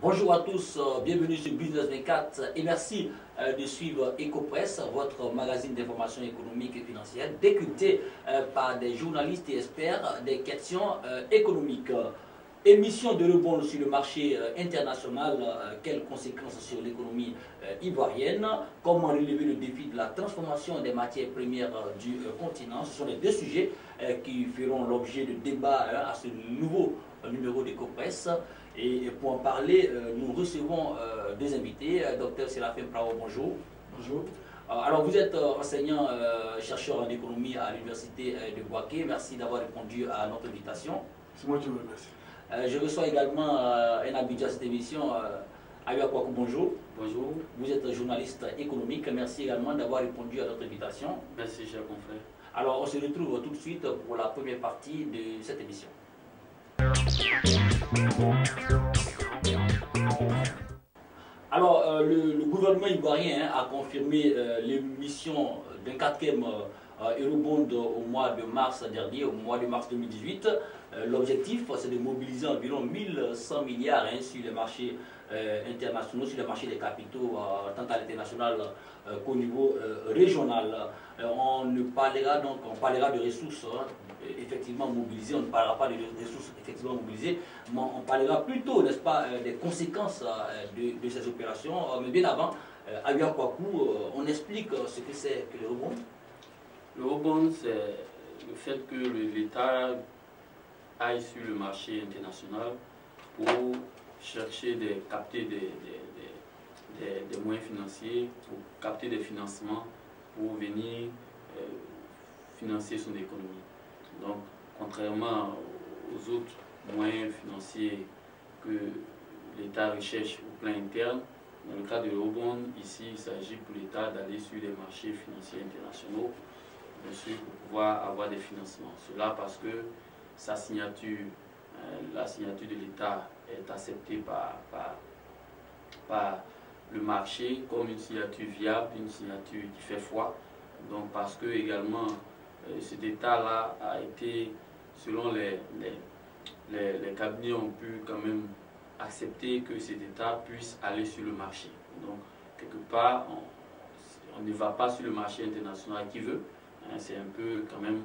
Bonjour à tous, bienvenue sur Business 24 et merci de suivre Ecopresse, votre magazine d'information économique et financière, décrypté par des journalistes et experts des questions économiques. Émission de rebond sur le marché international, quelles conséquences sur l'économie ivoirienne, comment relever le défi de la transformation des matières premières du continent. Ce sont les deux sujets qui feront l'objet de débats à ce nouveau numéro d'Ecopresse. Et pour en parler, nous recevons deux invités. Dr Séraphin Prao, bonjour. Bonjour. Alors vous êtes enseignant chercheur en économie à l'université de Bouaké. Merci d'avoir répondu à notre invitation. C'est moi qui vous remercie. Je reçois également un habitué à cette émission, Ayua Kwaku, bonjour. Bonjour. Vous êtes journaliste économique. Merci également d'avoir répondu à notre invitation. Merci, cher confrère. Alors on se retrouve tout de suite pour la première partie de cette émission. Alors, le gouvernement ivoirien a confirmé l'émission d'un quatrième Eurobond au mois de mars dernier, au mois de mars 2018. L'objectif, c'est de mobiliser environ 1100 milliards sur les marchés internationaux, sur les marchés des capitaux, tant à l'international qu'au niveau régional. On parlera de ressources effectivement mobilisées, on ne parlera pas de ressources effectivement mobilisées, mais on parlera plutôt, n'est-ce pas, des conséquences de ces opérations. Mais bien avant, Ayua Kwaku, on explique ce que c'est que le rebond. Le rebond, c'est le fait que l'État aille sur le marché international pour chercher de capter des moyens financiers, pour capter des financements, pour venir financer son économie. Donc, contrairement aux autres moyens financiers que l'État recherche au plan interne, dans le cas de l'Eurobond, ici, il s'agit pour l'État d'aller sur les marchés financiers internationaux, bien sûr, pour pouvoir avoir des financements. Cela parce que sa signature, la signature de l'État est acceptée par le marché comme une signature viable, une signature qui fait foi. Donc parce que également cet État-là a été, selon les cabinets ont pu quand même accepter que cet État puisse aller sur le marché. Donc quelque part, on ne va pas sur le marché international qui veut. C'est un peu quand même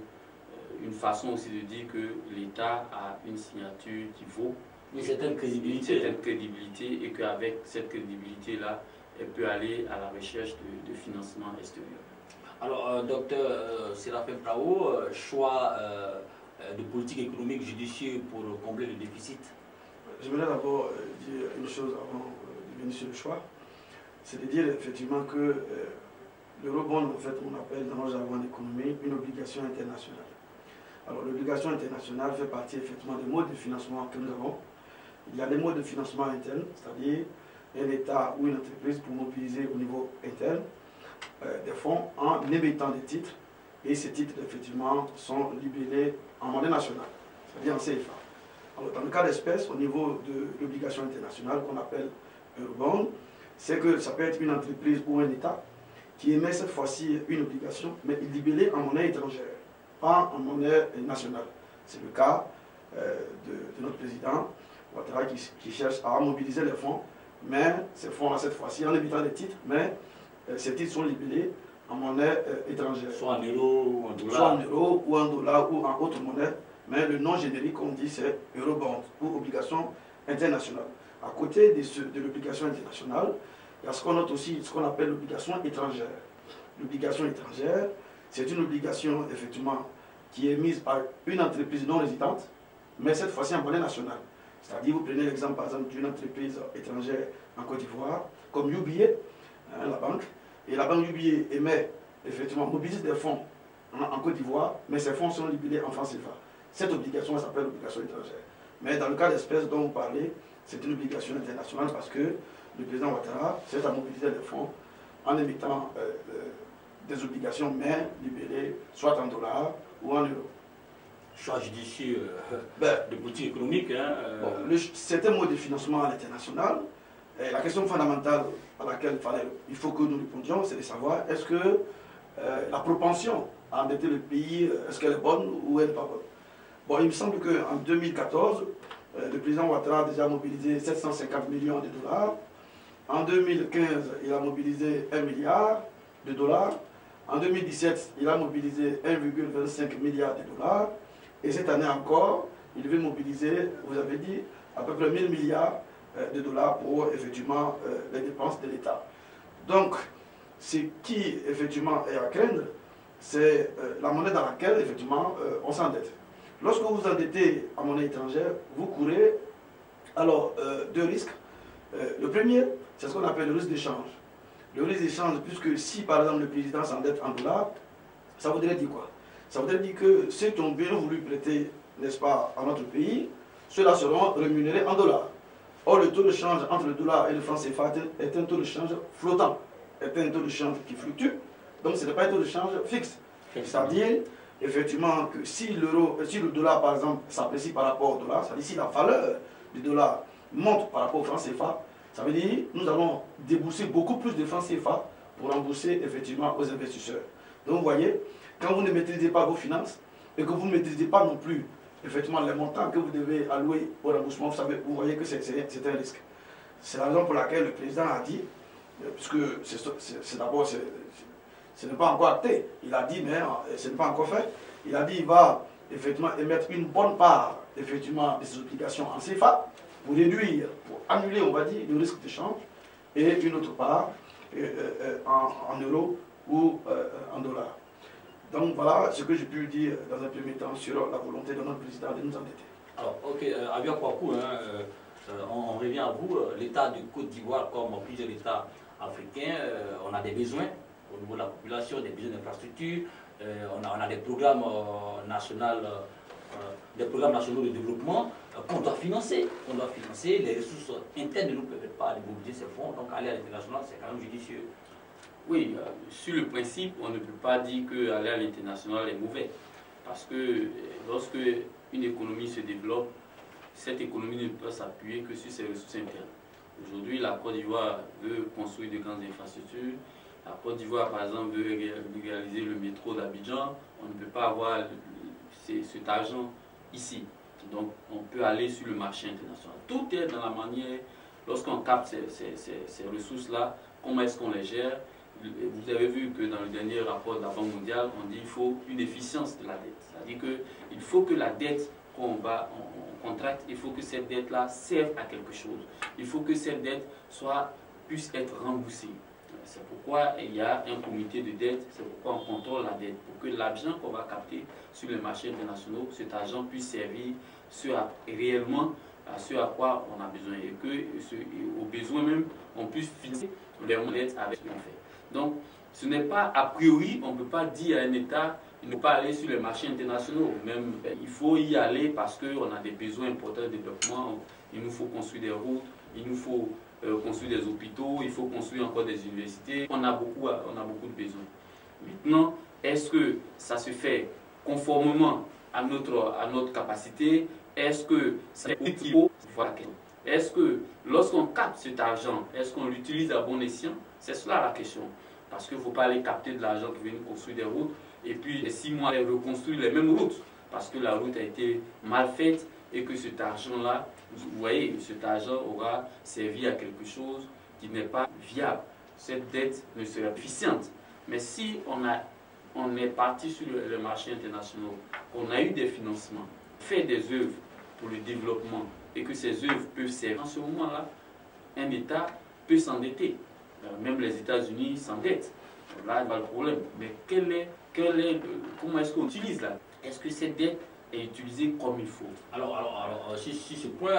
une façon aussi de dire que l'État a une signature qui vaut une certaine crédibilité. Et qu'avec cette crédibilité-là, elle peut aller à la recherche de financement extérieur. Alors, docteur Séraphin Prao, choix de politique économique judicieux pour combler le déficit. J'aimerais d'abord dire une chose avant de venir sur le choix. C'est de dire effectivement que le rebond, en fait, on appelle dans nos jargon d'économie une obligation internationale. Alors, l'obligation internationale fait partie effectivement des modes de financement que nous avons. Il y a des modes de financement internes, c'est-à-dire un État ou une entreprise pour mobiliser au niveau interne des fonds en émettant des titres. Et ces titres, effectivement, sont libellés en monnaie nationale, c'est-à-dire en CFA. Alors, dans le cas d'espèce, au niveau de l'obligation internationale qu'on appelle Eurobond, c'est que ça peut être une entreprise ou un État qui émet cette fois-ci une obligation, mais libellée en monnaie étrangère, pas en monnaie nationale. C'est le cas de notre président Ouattara qui cherche à mobiliser les fonds, mais ces fonds-là, cette fois-ci, en émettant des titres, mais ces titres sont libellés en monnaie étrangère. Soit en euros ou en dollars. Soit en euros ou en dollars ou en autre monnaie, mais le nom générique, comme on dit, c'est Eurobond ou obligation internationale. À côté de l'obligation internationale, il y a ce qu'on note aussi, ce qu'on appelle l'obligation étrangère. L'obligation étrangère, c'est une obligation, effectivement, qui est émise par une entreprise non résidente, mais cette fois-ci en monnaie nationale. C'est-à-dire, vous prenez l'exemple, par exemple, d'une entreprise étrangère en Côte d'Ivoire, comme UBA, hein, la banque, et la banque UBA émet, effectivement, mobilise des fonds en Côte d'Ivoire, mais ces fonds sont libellés en francs CFA. Cette obligation s'appelle obligation étrangère. Mais dans le cas d'espèce dont vous parlez, c'est une obligation internationale parce que le président Ouattara s'est à mobiliser des fonds en émettant des obligations, mais libellées soit en dollars ou en euros. Choix judicieux de politique économique. Hein, c'est un mode de financement à l'international. La question fondamentale à laquelle il faut que nous répondions, c'est de savoir est-ce que la propension à endetter le pays, est-ce qu'elle est bonne ou elle n'est pas bonne. Bon, il me semble qu'en 2014, le président Ouattara a déjà mobilisé 750 millions de dollars. En 2015, il a mobilisé 1 milliard de dollars. En 2017, il a mobilisé 1,25 milliard de dollars. Et cette année encore, il veut mobiliser, vous avez dit, à peu près 1000 milliards de dollars pour effectivement les dépenses de l'État. Donc, ce qui effectivement est à craindre, c'est la monnaie dans laquelle effectivement on s'endette. Lorsque vous vous endettez en monnaie étrangère, vous courez alors deux risques. Le premier, c'est ce qu'on appelle le risque d'échange. Le risque d'échange, puisque si par exemple le président s'endette en dollars, ça voudrait dire quoi? Ça voudrait dire que ceux qui ont bien voulu prêter, n'est-ce pas, à notre pays, ceux-là seront rémunérés en dollars. Or, le taux de change entre le dollar et le franc CFA est un taux de change flottant, est un taux de change qui fluctue, donc ce n'est pas un taux de change fixe. C'est-à-dire, effectivement, que si le dollar, par exemple, s'apprécie par rapport au dollar, c'est-à-dire si la valeur du dollar monte par rapport au franc CFA, ça veut dire que nous allons débourser beaucoup plus de francs CFA pour rembourser effectivement aux investisseurs. Donc vous voyez, quand vous ne maîtrisez pas vos finances et que vous ne maîtrisez pas non plus effectivement les montants que vous devez allouer au remboursement, vous voyez que c'est un risque. C'est la raison pour laquelle le président a dit, puisque c'est d'abord, ce n'est pas encore acté, il a dit, mais ce n'est pas encore fait, il a dit qu'il va effectivement émettre une bonne part effectivement de ses obligations en CFA, pour réduire, pour annuler, on va dire, le risque de change, et une autre part en euros ou en dollars. Donc voilà ce que j'ai pu dire dans un premier temps sur la volonté de notre président de nous endetter. Alors, ok, Abia Kouakou, on revient à vous. L'État de Côte d'Ivoire, comme plusieurs États africains, on a des besoins au niveau de la population, des besoins d'infrastructures, on a des programmes nationaux. Des programmes nationaux de développement qu'on doit financer. Les ressources internes ne nous permettent pas de mobiliser ces fonds, donc aller à l'international, c'est quand même judicieux. Oui, sur le principe, on ne peut pas dire qu'aller à l'international est mauvais. Parce que lorsque une économie se développe, cette économie ne peut s'appuyer que sur ses ressources internes. Aujourd'hui, la Côte d'Ivoire veut construire de grandes infrastructures. La Côte d'Ivoire, par exemple, veut réaliser le métro d'Abidjan. On ne peut pas avoir cet argent ici. Donc, on peut aller sur le marché international. Tout est dans la manière, lorsqu'on capte ces ressources-là, comment est-ce qu'on les gère. Vous avez vu que dans le dernier rapport de la Banque mondiale, on dit qu'il faut une efficience de la dette. C'est-à-dire qu'il faut que la dette qu'on contracte, il faut que cette dette-là serve à quelque chose. Il faut que cette dette puisse être remboursée. C'est pourquoi il y a un comité de dette, c'est pourquoi on contrôle la dette, pour que l'argent qu'on va capter sur les marchés internationaux, cet argent puisse servir réellement à ce à quoi on a besoin et qu'au besoin même, on puisse financer les dettes avec ce qu'on fait. Donc, ce n'est pas a priori, on ne peut pas dire à un État, il ne faut pas aller sur les marchés internationaux. Même, il faut y aller parce qu'on a des besoins importants de développement. Il nous faut construire des routes, il nous faut construire des hôpitaux, il faut construire encore des universités. On a beaucoup de besoins. Maintenant, est-ce que ça se fait conformément à notre capacité? Est-ce que c'est utile? Est-ce que lorsqu'on capte cet argent, est-ce qu'on l'utilise à bon escient? C'est cela la question. Parce qu'il ne faut pas aller capter de l'argent qui vient construire des routes et puis 6 mois aller reconstruire les mêmes routes parce que la route a été mal faite et que cet argent-là, vous voyez, cet argent aura servi à quelque chose qui n'est pas viable. Cette dette ne serait pas efficiente. Mais si on est parti sur le marché international, on a eu des financements, fait des œuvres pour le développement et que ces œuvres peuvent servir, en ce moment-là, un État peut s'endetter. Même les États-Unis s'endettent. Là, il n'y a pas de problème. Mais comment est-ce qu'on utilise là? Est-ce que cette dette est utilisée comme il faut? Alors sur ce point,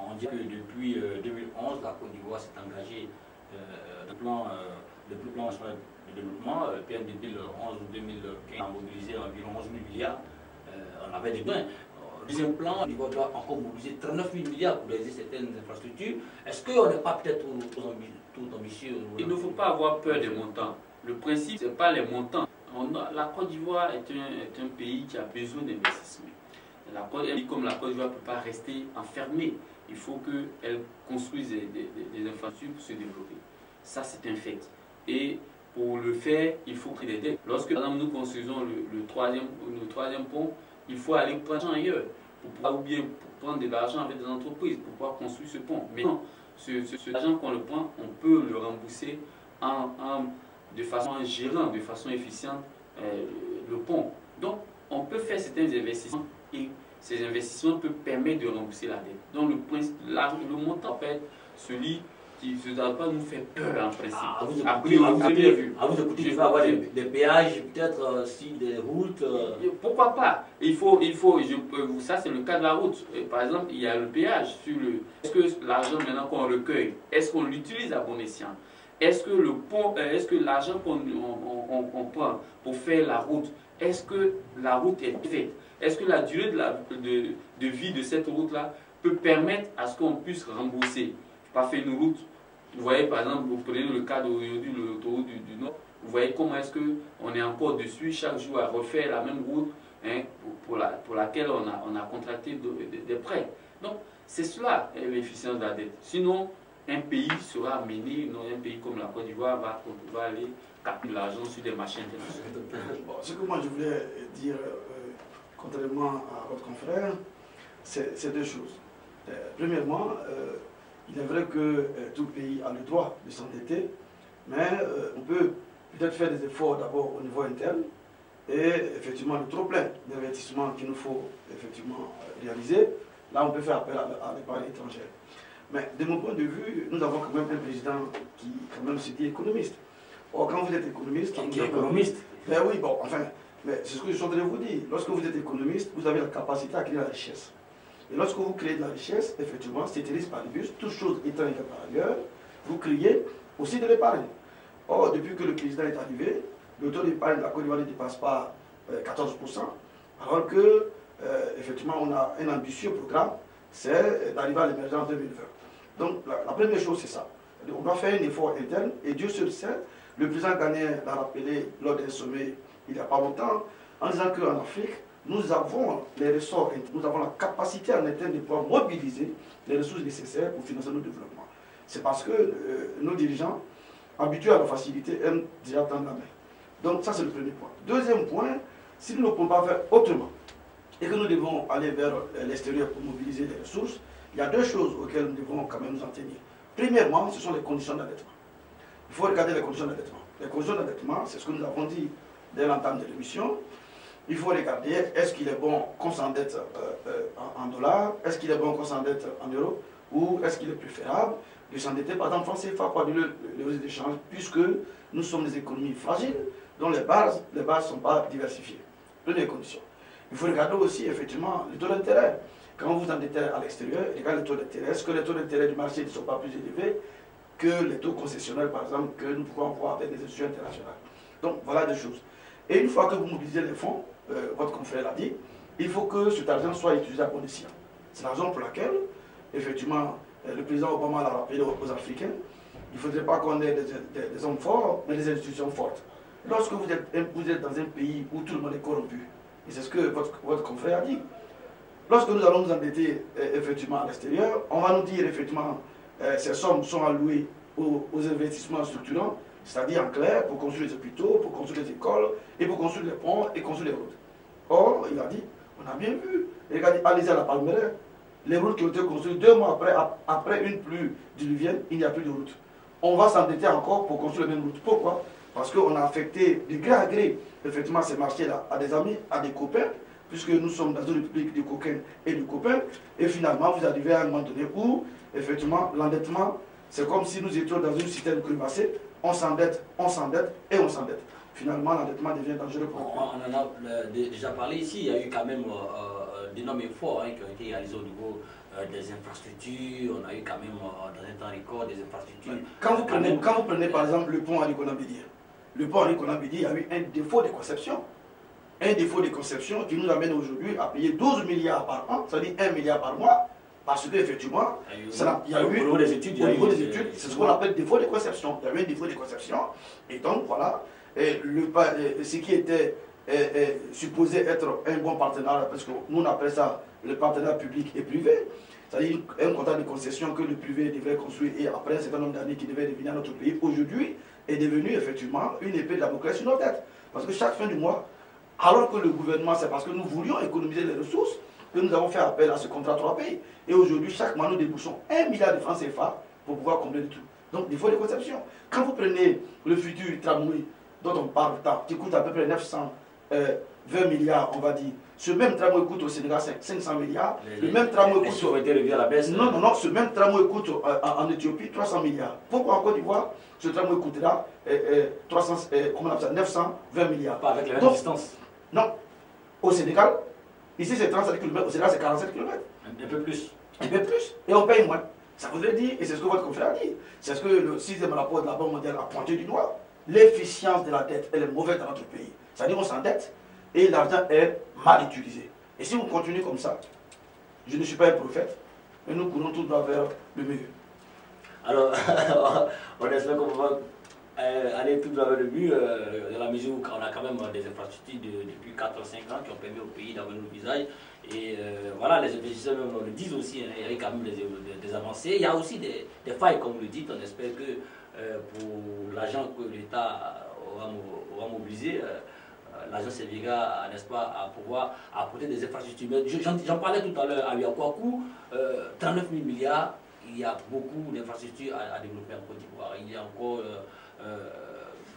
on dit que depuis 2011, la Côte d'Ivoire s'est engagée dans le plan national de développement, PN 2011 ou 2015, a mobilisé environ 11 000 milliards. On avait des gains. Deuxième plan, l'Ivoire doit encore mobiliser 39 000 milliards pour réaliser certaines infrastructures. Est-ce qu'on n'est pas peut-être trop ambitieux? Il ne faut pas avoir peur des montants. Le principe, ce n'est pas les montants. La Côte d'Ivoire est un pays qui a besoin d'investissement. Comme la Côte d'Ivoire ne peut pas rester enfermée, il faut qu'elle construise des infrastructures pour se développer. Ça, c'est un fait. Et pour le faire, il faut créer des dettes. Lorsque, par exemple, nous construisons le troisième pont, il faut aller prendre ailleurs. ou bien pour prendre de l'argent avec des entreprises pour pouvoir construire ce pont. Mais non, cet argent qu'on le prend, on peut le rembourser de façon en gérant de façon efficiente le pont. Donc, on peut faire certains investissements et ces investissements peuvent permettre de rembourser la dette. Donc, le montant peut être celui qui ne doit pas nous faire peur en principe. À vous écouter, il va y avoir des péages, peut-être si des routes. Pourquoi pas? Ça c'est le cas de la route. Par exemple, il y a le péage sur le. Est-ce que l'argent maintenant qu'on recueille, est-ce qu'on l'utilise à bon escient? Est-ce que le pont, est-ce que l'argent qu'on prend pour faire la route, est-ce que la route est faite? Est-ce que la durée de vie de cette route-là peut permettre à ce qu'on puisse rembourser? Pas faire une route. Vous voyez, par exemple, vous prenez le cas d'aujourd'hui, l'autoroute du Nord, vous voyez comment est-ce qu'on est encore dessus chaque jour à refaire la même route hein, pour laquelle on a contracté des prêts. Donc, c'est cela l'efficience de la dette. Sinon, un pays sera mené, un pays comme la Côte d'Ivoire va aller capter de l'argent sur des marchés internationaux. Bon, ce que moi je voulais dire, contrairement à votre confrère, c'est deux choses. Premièrement, il est vrai que tout pays a le droit de s'endetter, mais on peut peut-être faire des efforts d'abord au niveau interne et effectivement le trop-plein d'investissement qu'il nous faut effectivement réaliser. Là, on peut faire appel à l'épargne étrangère. Mais de mon point de vue, nous avons quand même un président qui quand même se dit économiste. Or, quand vous êtes économiste... Qui est économiste? Ben oui, bon, enfin, mais c'est ce que je suis en train de vous dire. Lorsque vous êtes économiste, vous avez la capacité à créer la richesse. Et lorsque vous créez de la richesse, effectivement, ceteris paribus, toutes choses étant égales par ailleurs, vous créez aussi de l'épargne. Or, depuis que le président est arrivé, le taux d'épargne de la Côte d'Ivoire ne dépasse pas 14%, alors que, effectivement, on a un ambitieux programme, c'est d'arriver à l'émergence 2020. Donc, la première chose, c'est ça. On doit faire un effort interne, et Dieu seul sait, le président ghanéen l'a rappelé lors d'un sommet il n'y a pas longtemps, en disant qu'en Afrique, nous avons les ressorts, nous avons la capacité en interne de pouvoir mobiliser les ressources nécessaires pour financer nos développements. C'est parce que nos dirigeants, habitués à la facilité, aiment déjà tendre la main. Donc ça c'est le premier point. Deuxième point, si nous ne pouvons pas faire autrement et que nous devons aller vers l'extérieur pour mobiliser les ressources, il y a deux choses auxquelles nous devons quand même nous en tenir. Premièrement, ce sont les conditions d'endettement. Il faut regarder les conditions d'endettement. Les conditions d'endettement, c'est ce que nous avons dit dès l'entame de l'émission. Il faut regarder, est-ce qu'il est bon qu'on s'endette en dollars, est-ce qu'il est bon qu'on s'endette en euros, ou est-ce qu'il est préférable de s'endetter par exemple en francs CFA pour annuler les risques d'échange, puisque nous sommes des économies fragiles, dont les bases ne sont pas diversifiées. Première condition. Il faut regarder aussi effectivement le taux d'intérêt. Quand vous endettez à l'extérieur, regardez le taux d'intérêt. Est-ce que les taux d'intérêt du marché ne sont pas plus élevés que les taux concessionnels, par exemple, que nous pouvons avoir avec des institutions internationales? Donc voilà des choses. Et une fois que vous mobilisez les fonds, votre confrère l'a dit, il faut que cet argent soit utilisé à bon escient. C'est la raison pour laquelle, effectivement, le président Obama l'a rappelé aux Africains, il ne faudrait pas qu'on ait des hommes forts, mais des institutions fortes. Lorsque vous êtes dans un pays où tout le monde est corrompu, et c'est ce que votre confrère a dit, lorsque nous allons nous endetter effectivement à l'extérieur, on va nous dire effectivement ces sommes sont allouées aux investissements structurants, c'est-à-dire en clair, pour construire les hôpitaux, pour construire les écoles, et pour construire les ponts et construire les routes. Or, il a dit, on a bien vu, regardez, allez à la Palmeraie, les routes qui ont été construites 2 mois après une pluie diluvienne, il n'y a plus de route. On va s'endetter encore pour construire les mêmes routes. Pourquoi? Parce qu'on a affecté de gré à gré, effectivement, ces marchés-là à des amis, à des copains, puisque nous sommes dans une république de coquins et de copains, et finalement, vous arrivez à un moment donné où, effectivement, l'endettement, c'est comme si nous étions dans une citerne crevassée, on s'endette et on s'endette. Finalement, l'endettement devient dangereux pour nous. On en a déjà parlé ici, il y a eu quand même d'énormes efforts qui ont été réalisés au niveau des infrastructures, on a eu quand même dans un temps record des infrastructures. Quand vous prenez par exemple le pont Henri-Konan-Bédié, le pont Henri-Konan-Bédié, il y a eu un défaut de conception. Un défaut de conception qui nous amène aujourd'hui à payer 12 milliards par an, c'est-à-dire 1 milliard par mois, parce qu'effectivement, il y a eu, au niveau des études, c'est ce qu'on appelle défaut de conception. Il y a eu un défaut de conception, et donc voilà, ce qui était supposé être un bon partenariat, parce que nous on appelle ça le partenariat public et privé, c'est-à-dire un contrat de concession que le privé devrait construire et après un certain nombre d'années qui devait devenir notre pays, aujourd'hui est devenu effectivement une épée de Damoclès sur nos têtes. Parce que chaque fin du mois, alors que le gouvernement, c'est parce que nous voulions économiser les ressources, que nous avons fait appel à ce contrat 3P. Et aujourd'hui, chaque mois, nous débouchons 1 milliard de francs CFA pour pouvoir combler le tout. Donc, il faut des conceptions. Quand vous prenez le futur tramway dont on parle tant, qui coûte à peu près 920 milliards, on va dire. Ce même tramway coûte au Sénégal 500 milliards. Le même tramway coûte. À la baisse. Non, non, non. Ce même tramway coûte en Éthiopie 300 milliards. Pourquoi en Côte d'Ivoire, ce tramway coûtera 920 milliards. Pas avec la même distance. Non. Au Sénégal, ici c'est 37 km, au Sénégal c'est 47 km. Un peu plus. Un peu plus. Et on paye moins. Ça voudrait dire, et c'est ce que votre confrère dit, c'est ce que le 6e rapport de la Banque mondiale a pointé du doigt, l'efficience de la dette, elle est mauvaise dans notre pays. C'est-à-dire qu'on s'endette et l'argent est mal utilisé. Et si on continue comme ça, je ne suis pas un prophète, mais nous courons tout droit vers le mieux. Alors, on espère qu'on va aller tout droit vers le but, dans la mesure où on a quand même des infrastructures depuis 4 ou 5 ans qui ont permis au pays d'avoir nos visages. Et voilà, les investisseurs même le disent aussi, hein, il y a quand même des avancées. Il y a aussi des failles, comme vous le dites. On espère que pour l'argent que l'État aura mobilisé, l'argent servira, n'est-ce pas, à pouvoir apporter des infrastructures. J'en parlais tout à l'heure à Ouagadougou, 39 000 milliards, il y a beaucoup d'infrastructures à développer en Côte d'Ivoire. Il y a encore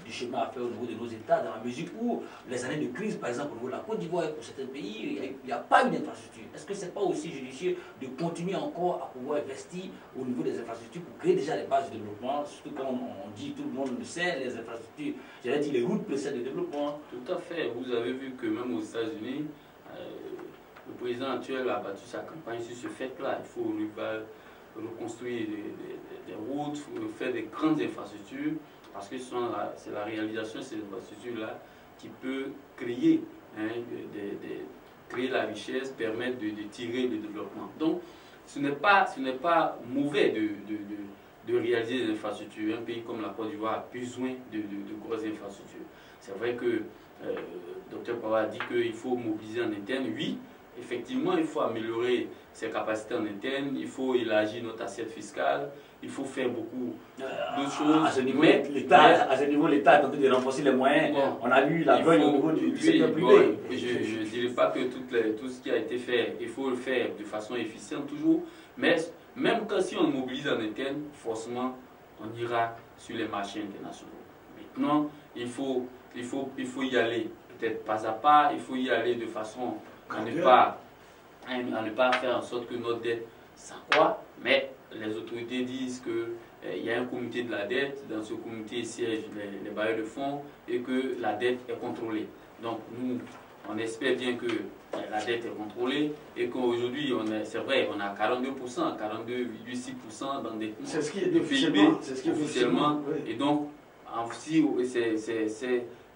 du chemin à faire au niveau de nos États, dans la mesure où les années de crise, par exemple au niveau de la Côte d'Ivoire et pour certains pays, il n'y a pas eu d'infrastructure. Est-ce que ce n'est pas aussi judicieux de continuer encore à pouvoir investir au niveau des infrastructures pour créer déjà les bases de développement, surtout quand on dit, tout le monde le sait, les infrastructures, j'allais dire les routes précèdent le développement. Tout à fait. Vous avez vu que même aux États-Unis, le président actuel a battu sa campagne sur ce fait-là. Il faut reconstruire des routes, faire des grandes infrastructures, parce que c'est la réalisation de ces infrastructures-là qui peut créer, créer la richesse, permettre de tirer le développement. Donc, ce n'est pas mauvais de réaliser des infrastructures. Un pays comme la Côte d'Ivoire a besoin de grosses infrastructures. C'est vrai que Dr Pawa a dit qu'il faut mobiliser en interne. Oui, effectivement, il faut améliorer ses capacités en interne, il faut élargir notre assiette fiscale, il faut faire beaucoup d'autres choses. À ce niveau, l'État est en train de renforcer les moyens. Bon, on a vu la grogne au niveau du secteur privé. Je ne dirais pas que tout ce qui a été fait, il faut le faire de façon efficiente toujours, mais même quand si on mobilise en interne, forcément, on ira sur les marchés internationaux. Maintenant, il faut y aller, peut-être pas à pas, il faut y aller de façon à ne pas faire en sorte que notre dette s'accroît, mais les autorités disent qu'il y a un comité de la dette, dans ce comité siègent les bailleurs de fonds et que la dette est contrôlée. Donc nous, on espère bien que la dette est contrôlée et qu'aujourd'hui, c'est vrai, on a 42%, 42,6% d'endettement. C'est ce qui est officiellement. Officiellement. Oui. Et donc, si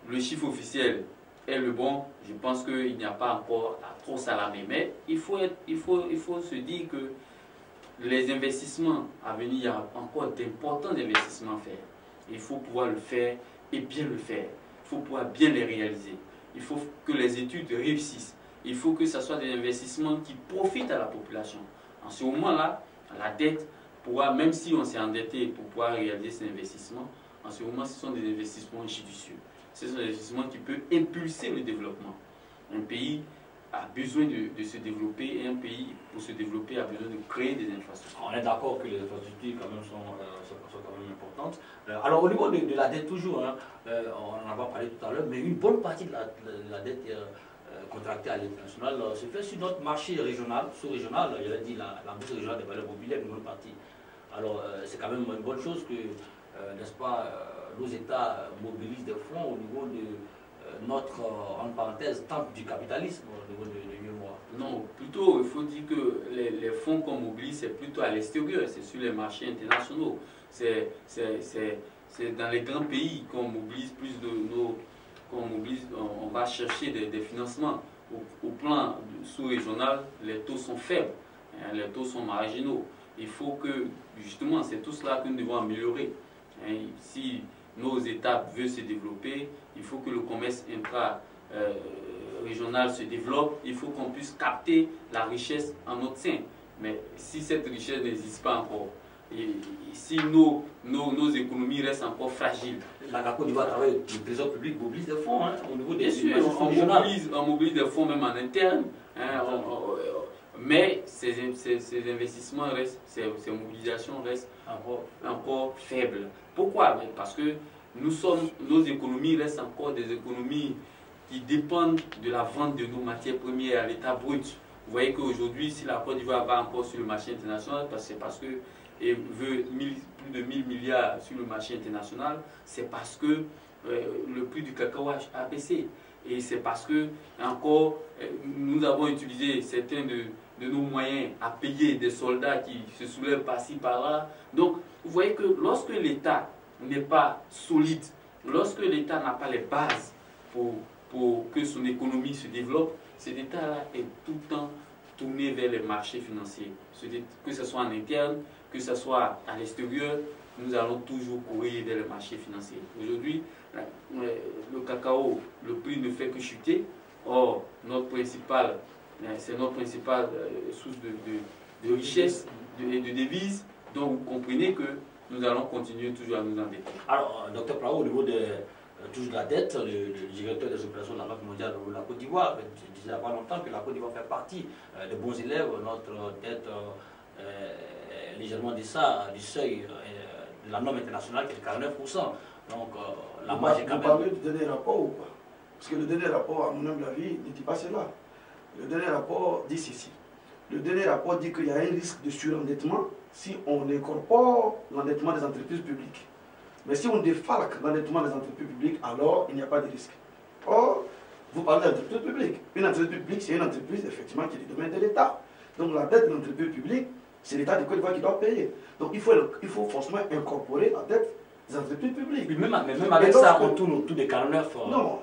le chiffre officiel est le bon, je pense qu'il n'y a pas encore à trop s'alarmer. Mais il faut se dire que les investissements à venir, il y a encore d'importants investissements à faire. Il faut pouvoir le faire et bien le faire. Il faut pouvoir bien les réaliser. Il faut que les études réussissent. Il faut que ce soit des investissements qui profitent à la population. En ce moment-là, la dette pourra, même si on s'est endetté pour pouvoir réaliser ces investissements, en ce moment, ce sont des investissements judicieux. Ce sont des investissements qui peuvent impulser le développement. Un pays a besoin de se développer et un pays, pour se développer, a besoin de créer des infrastructures. On est d'accord que les infrastructures quand même sont quand même importantes. Alors au niveau de la dette toujours, hein, on en a parlé tout à l'heure, mais une bonne partie de la dette contractée à l'international se fait sur notre marché régional, sous-régional, j'allais dire la bourse régionale des valeurs mobilières, une bonne partie. Alors c'est quand même une bonne chose que, n'est-ce pas, nos États mobilisent des fonds au niveau de notre, en parenthèse, temple du capitalisme au niveau de l'UEMOA. Non, plutôt, il faut dire que les fonds qu'on mobilise, c'est plutôt à l'extérieur, c'est sur les marchés internationaux. C'est dans les grands pays qu'on mobilise plus on va chercher des financements. Au plan sous-régional, les taux sont faibles, hein, les taux sont marginaux. Il faut que, justement, c'est tout cela que nous devons améliorer. Hein, si nos États veulent se développer, il faut que le commerce intra-régional se développe, il faut qu'on puisse capter la richesse en notre sein. Mais si cette richesse n'existe pas encore, si nos économies restent encore fragiles. La Côte d'Ivoire travaille, le trésor public mobilise des fonds au niveau des Bien sûr, on mobilise des fonds même en interne, mais ces investissements restent, ces mobilisations restent encore faibles. Pourquoi? Parce que nos économies restent encore des économies qui dépendent de la vente de nos matières premières à l'état brut. Vous voyez qu'aujourd'hui, si la Côte d'Ivoire va encore sur le marché international, c'est parce qu'elle veut plus de 1000 milliards sur le marché international, c'est parce que le prix du cacao a baissé. Et c'est parce que, encore, nous avons utilisé certains de nos moyens à payer des soldats qui se soulèvent par-ci, par-là. Donc, vous voyez que lorsque l'État n'est pas solide, lorsque l'État n'a pas les bases pour que son économie se développe, cet État-là est tout le temps tourné vers les marchés financiers. Que ce soit en interne, que ce soit à l'extérieur, nous allons toujours courir vers les marchés financiers. Aujourd'hui, le cacao, le prix ne fait que chuter. Or, c'est notre principale source de richesse et de devises. Donc, vous comprenez que nous allons continuer toujours à nous endetter. Alors, Dr Plao, au niveau toujours de la dette, le directeur des opérations de la Banque mondiale de la Côte d'Ivoire disait il n'y a pas longtemps que la Côte d'Ivoire fait partie des bons élèves. Notre dette est légèrement du seuil de la norme internationale qui est de 49%. Donc, la marge est quand même... Vous parlez du dernier rapport ou pas? Parce que le dernier rapport, à mon humble avis, ne dit pas cela. Le dernier rapport dit ceci. Le dernier rapport dit qu'il y a un risque de surendettement si on incorpore l'endettement des entreprises publiques. Mais si on défalque l'endettement des entreprises publiques, alors il n'y a pas de risque. Or, vous parlez d'entreprise publique. Une entreprise publique, c'est une entreprise effectivement qui est du domaine de l'État. Donc la dette de l'entreprise publique, c'est l'État de Côte d'Ivoire qui doit payer. Donc il faut forcément incorporer la dette des entreprises publiques. Mais même avec ça, on tourne autour des 49. Non,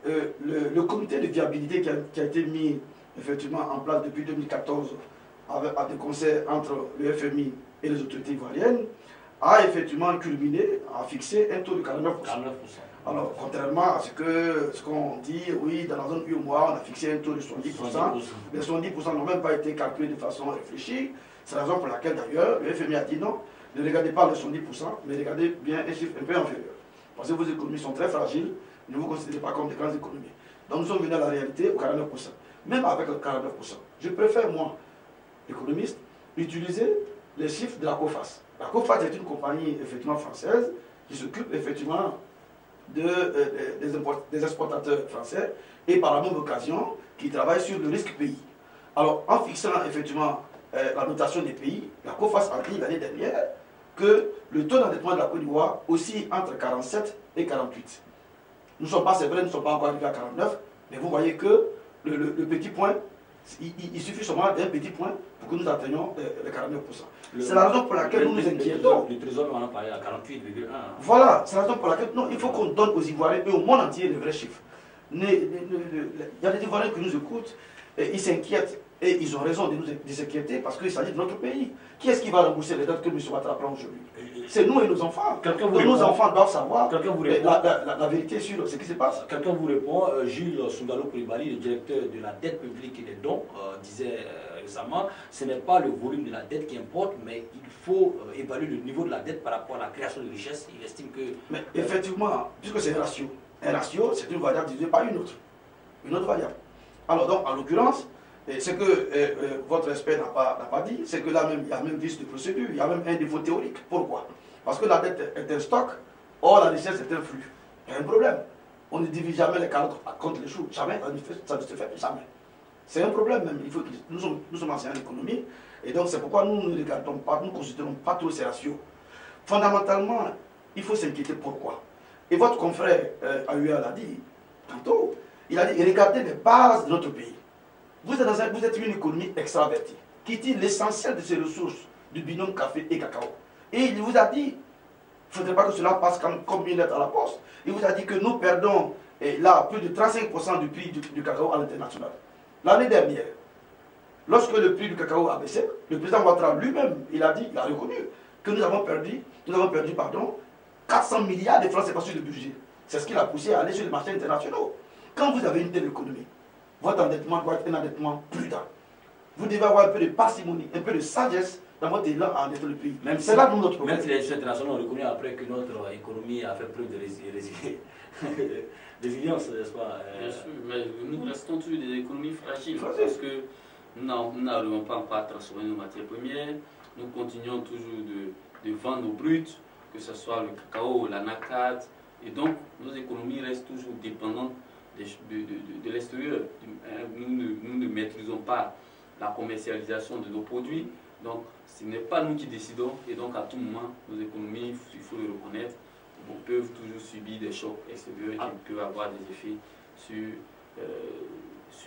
le comité de viabilité qui a été mis effectivement en place depuis 2014 à des conseils entre le FMI et les autorités ivoiriennes a effectivement culminé, a fixé un taux de 49%. Alors, contrairement à ce qu'on dit, oui, dans la zone UOMOA, on a fixé un taux de 70%. Les 70% n'ont même pas été calculés de façon réfléchie. C'est la raison pour laquelle, d'ailleurs, le FMI a dit non, ne regardez pas les 70%, mais regardez bien un chiffre un peu inférieur. Parce que vos économies sont très fragiles, ne vous considérez pas comme des grandes économies. Donc, nous sommes venus à la réalité au 49%. Même avec le 49%, je préfère, moi, économiste, utiliser les chiffres de la COFAS. La COFAS est une compagnie effectivement française qui s'occupe effectivement des exportateurs français et par la même occasion qui travaille sur le risque pays. Alors en fixant effectivement la notation des pays, la COFAS a dit l'année dernière que le taux d'endettement de la Côte d'Ivoire oscille entre 47 et 48. Nous ne sommes pas, c'est vrai, nous ne sommes pas encore arrivés à 49, mais vous voyez que le petit point, il suffit seulement d'un petit point pour que nous atteignions les 49%. C'est la raison pour laquelle nous nous inquiétons. Le trésor, on en a parlé à 48,1. Voilà, c'est la raison pour laquelle non, il faut qu'on donne aux Ivoiriens et au monde entier les vrais chiffres. Il y a des Ivoiriens qui nous écoutent, et ils s'inquiètent, et ils ont raison de s'inquiéter parce qu'il s'agit de notre pays. Qui est-ce qui va rembourser les dettes que M. Ouattara prend aujourd'hui? C'est nous et nos enfants. Nos enfants doivent savoir la vérité sur ce qui se passe. Quelqu'un vous répond, Jules Soundalo Koulibaly, le directeur de la dette publique et des dons, disait récemment, ce n'est pas le volume de la dette qui importe, mais il faut évaluer le niveau de la dette par rapport à la création de richesse. Il estime que... Mais effectivement, puisque c'est un ratio, c'est une variable divisée par une autre variable. Alors donc, en l'occurrence, ce que votre expert n'a pas dit, c'est que là même, il y a même vice de procédure, il y a même un défaut théorique. Pourquoi? Parce que la dette est un stock, or la richesse est un flux. Il y a un problème. On ne divise jamais les carottes contre les choux. Jamais, ça ne se fait jamais. C'est un problème même. Nous sommes enseignants en économie, et donc c'est pourquoi nous ne regardons pas, nous ne considérons pas tous ces ratios. Fondamentalement, il faut s'inquiéter pourquoi. Et votre confrère AUA l'a dit tantôt, il a dit, regardez les bases de notre pays. Vous êtes une économie extravertie, qui tire l'essentiel de ses ressources du binôme café et cacao. Et il vous a dit, il ne faudrait pas que cela passe comme une lettre à la poste. Il vous a dit que nous perdons là plus de 35% du prix du cacao à l'international. L'année dernière, lorsque le prix du cacao a baissé, le président Ouattara lui-même, il a reconnu que nous avons perdu 400 milliards de francs CFA sur le budget. C'est ce qui l'a poussé à aller sur les marchés internationaux. Quand vous avez une telle économie, votre endettement doit être un endettement prudent. Vous devez avoir un peu de parcimonie, un peu de sagesse dans votre élan à endetter le pays. C'est là notre problème. Même si les institutions internationales ont reconnu après que notre économie a fait preuve de résilience, n'est-ce pas? Bien sûr, mais nous restons toujours des économies fragiles parce que nous n'arrivons pas à transformer nos matières premières, nous continuons toujours de vendre au brut, que ce soit le cacao, l'anacarde, et donc nos économies restent toujours dépendantes de l'extérieur. Nous ne maîtrisons pas la commercialisation de nos produits, donc ce n'est pas nous qui décidons, et donc à tout moment, nos économies, il faut le reconnaître, peuvent toujours subir des chocs extérieurs qui peuvent avoir des effets sur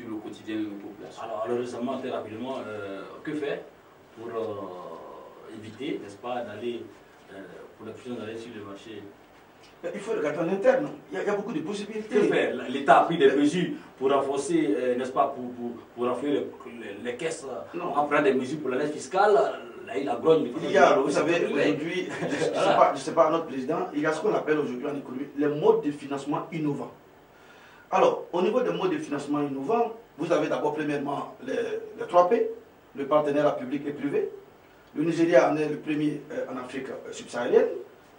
le quotidien de nos populations. Alors récemment, très rapidement, que faire pour éviter, n'est-ce pas, d'aller, pour la fusion d'aller sur le marché? Il faut regarder en interne, il y a beaucoup de possibilités. Que faire? L'État a pris des mesures pour renforcer, n'est-ce pas, pour renforcer les caisses en prenant des mesures pour l'année fiscale. Là, il a grogne. Il y a, vous savez, aujourd'hui, je ne sais pas, notre président, il y a ce qu'on appelle aujourd'hui en économie les modes de financement innovants. Alors, au niveau des modes de financement innovants, vous avez d'abord, premièrement, les 3P, le partenariat public et privé. Le Nigeria en est le premier en Afrique subsaharienne,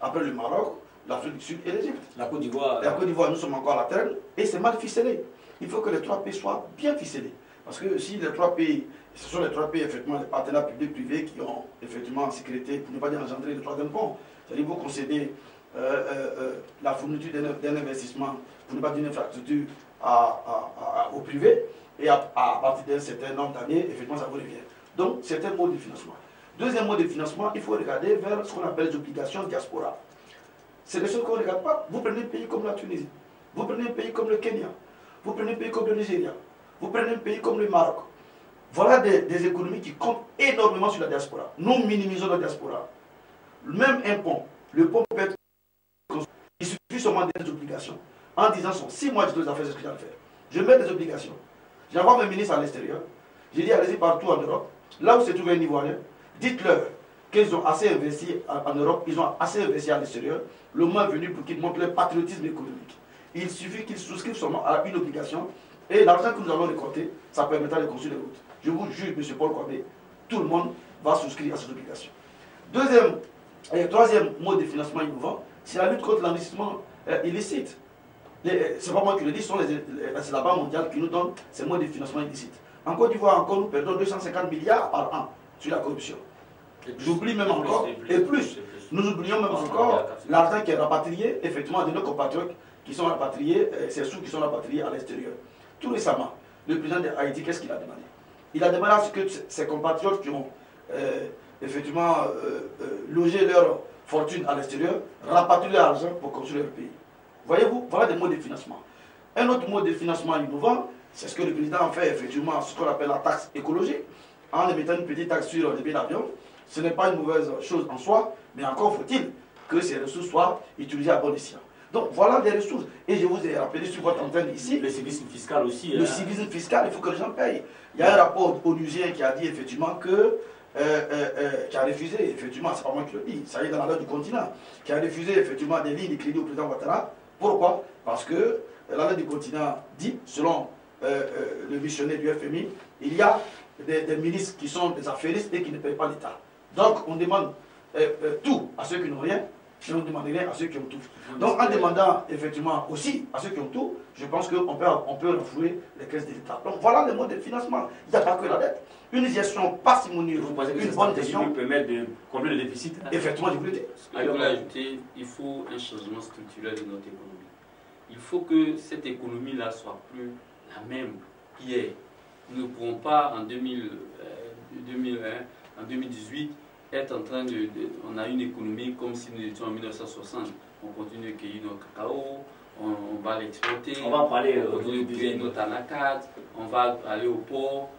après le Maroc, l'Afrique du Sud et l'Égypte. La Côte d'Ivoire. La Côte d'Ivoire, nous sommes encore à la traîne, et c'est mal ficelé. Il faut que les 3P soient bien ficelés. Parce que si les 3P, ce sont les 3P, effectivement, les partenaires publics-privés qui ont, effectivement, en sécurité, pour ne pas dire engendrer le troisième pont. C'est-à-dire, vous concédez la fourniture d'un investissement, pour ne pas dire une infrastructure, au privé, et à partir d'un certain nombre d'années, effectivement, ça vous revient. Donc, c'est un mode de financement. Deuxième mode de financement, il faut regarder vers ce qu'on appelle les obligations diaspora. C'est des choses qu'on ne regarde pas. Vous prenez un pays comme la Tunisie, vous prenez un pays comme le Kenya, vous prenez un pays comme le Nigeria, vous prenez un pays comme le Maroc. Voilà des économies qui comptent énormément sur la diaspora. Nous minimisons la diaspora. Même un pont, le pont peut être construit. Il suffit seulement des obligations. En disant, si moi je dois faire ce que je dois faire, je mets des obligations. J'envoie mes ministres à l'extérieur. Je dis, allez-y partout en Europe. Là où se trouve un Ivoirien, dites-leur qu'ils ont assez investi en Europe, ils ont assez investi à l'extérieur. Le moment est venu pour qu'ils montrent leur patriotisme économique. Il suffit qu'ils souscrivent seulement à une obligation et l'argent que nous allons récolter, ça permettra de construire des routes. Je vous jure, M. Paul Kwame, tout le monde va souscrire à cette obligation. Troisième mode de financement innovant, c'est la lutte contre l'enrichissement illicite. C'est pas moi qui le dis, c'est la Banque mondiale qui nous donne ces modes de financement illicite. En Côte d'Ivoire, encore, nous perdons 250 milliards par an sur la corruption. J'oublie même encore, et plus. Nous oublions même encore l'argent qui est rapatrié, effectivement, de nos compatriotes qui sont rapatriés, ces sous qui sont rapatriés à l'extérieur. Tout récemment, le président de Haïti, qu'est-ce qu'il a demandé? Il a demandé à ce que ses compatriotes qui ont effectivement logé leur fortune à l'extérieur rapatrient leur argent pour construire leur pays. Voyez-vous, voilà des modes de financement. Un autre mode de financement innovant, c'est ce que le président a fait, effectivement, ce qu'on appelle la taxe écologique, en émettant une petite taxe sur les billets d'avion. Ce n'est pas une mauvaise chose en soi, mais encore faut-il que ces ressources soient utilisées à bon escient. Donc voilà des ressources. Et je vous ai rappelé sur votre antenne ici. Le civisme fiscal aussi. Le civisme fiscal, il faut que les gens payent. Il y a un rapport onusien qui a dit effectivement que, qui a refusé, effectivement, c'est pas moi qui le dis, ça y est dans la loi du continent, qui a refusé effectivement des lignes de crédit au président Ouattara. Pourquoi? Parce que la loi du continent dit, selon le missionnaire du FMI, il y a des ministres qui sont des affairistes et qui ne payent pas l'État. Donc on demande tout à ceux qui n'ont rien, et on ne demande rien à ceux qui ont tout. Donc en demandant effectivement aussi à ceux qui ont tout, je pense qu'on peut renflouer les caisses de l'État. Donc voilà les modes de financement. Il n'y a pas que la dette. Une gestion parcimonieuse, une bonne gestion permet de combler le déficit. Effectivement, je vous le dis. Ce que je voulais ajouter, il faut un changement structurel de notre économie. Il faut que cette économie-là soit plus la même qu'hier. Nous ne pourrons pas en 2018 être en train on a une économie comme si nous étions en 1960. On continue de cueillir notre cacao, on va l'exporter, on va en parler, on continue de cueillir notre anacarde, on va aller au port.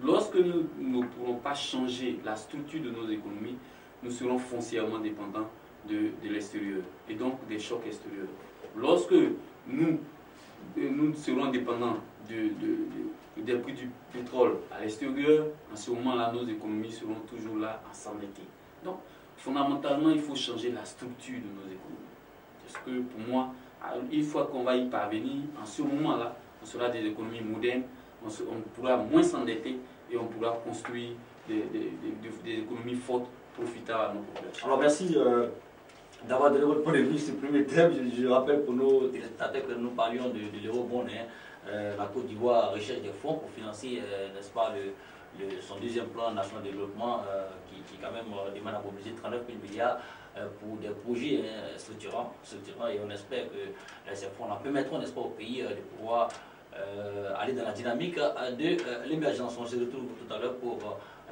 Lorsque nous ne pourrons pas changer la structure de nos économies, nous serons foncièrement dépendants de l'extérieur et donc des chocs extérieurs. Lorsque nous serons dépendants des prix du pétrole à l'extérieur, en ce moment-là, nos économies seront toujours là à s'endetter. Donc, fondamentalement, il faut changer la structure de nos économies. Parce que pour moi, une fois qu'on va y parvenir, en ce moment-là, on sera des économies modernes, on pourra moins s'endetter et on pourra construire des économies fortes profitables à nos populations. Alors merci d'avoir donné votre point de vue sur le premier thème. Je rappelle pour nos téléspectateurs que nous parlions de l'eurobond. La Côte d'Ivoire recherche des fonds pour financer, n'est-ce pas, son deuxième plan national de développement qui quand même demande à mobiliser 39 000 milliards pour des projets structurants, et on espère que ces fonds-là permettront, n'est-ce pas, au pays de pouvoir aller dans la dynamique de l'émergence. On se retrouve tout à l'heure pour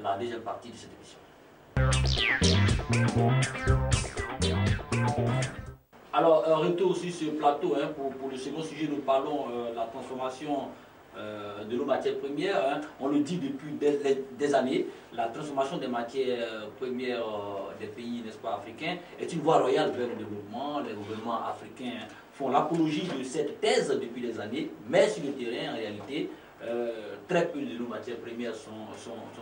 la deuxième partie de cette émission. Alors, retour aussi sur le plateau, pour le second sujet, nous parlons de la transformation de nos matières premières. On le dit depuis des années, la transformation des matières premières des pays, n'est-ce pas, africains est une voie royale vers le développement. Les gouvernements africains font l'apologie de cette thèse depuis des années, mais sur le terrain, en réalité, très peu de nos matières premières sont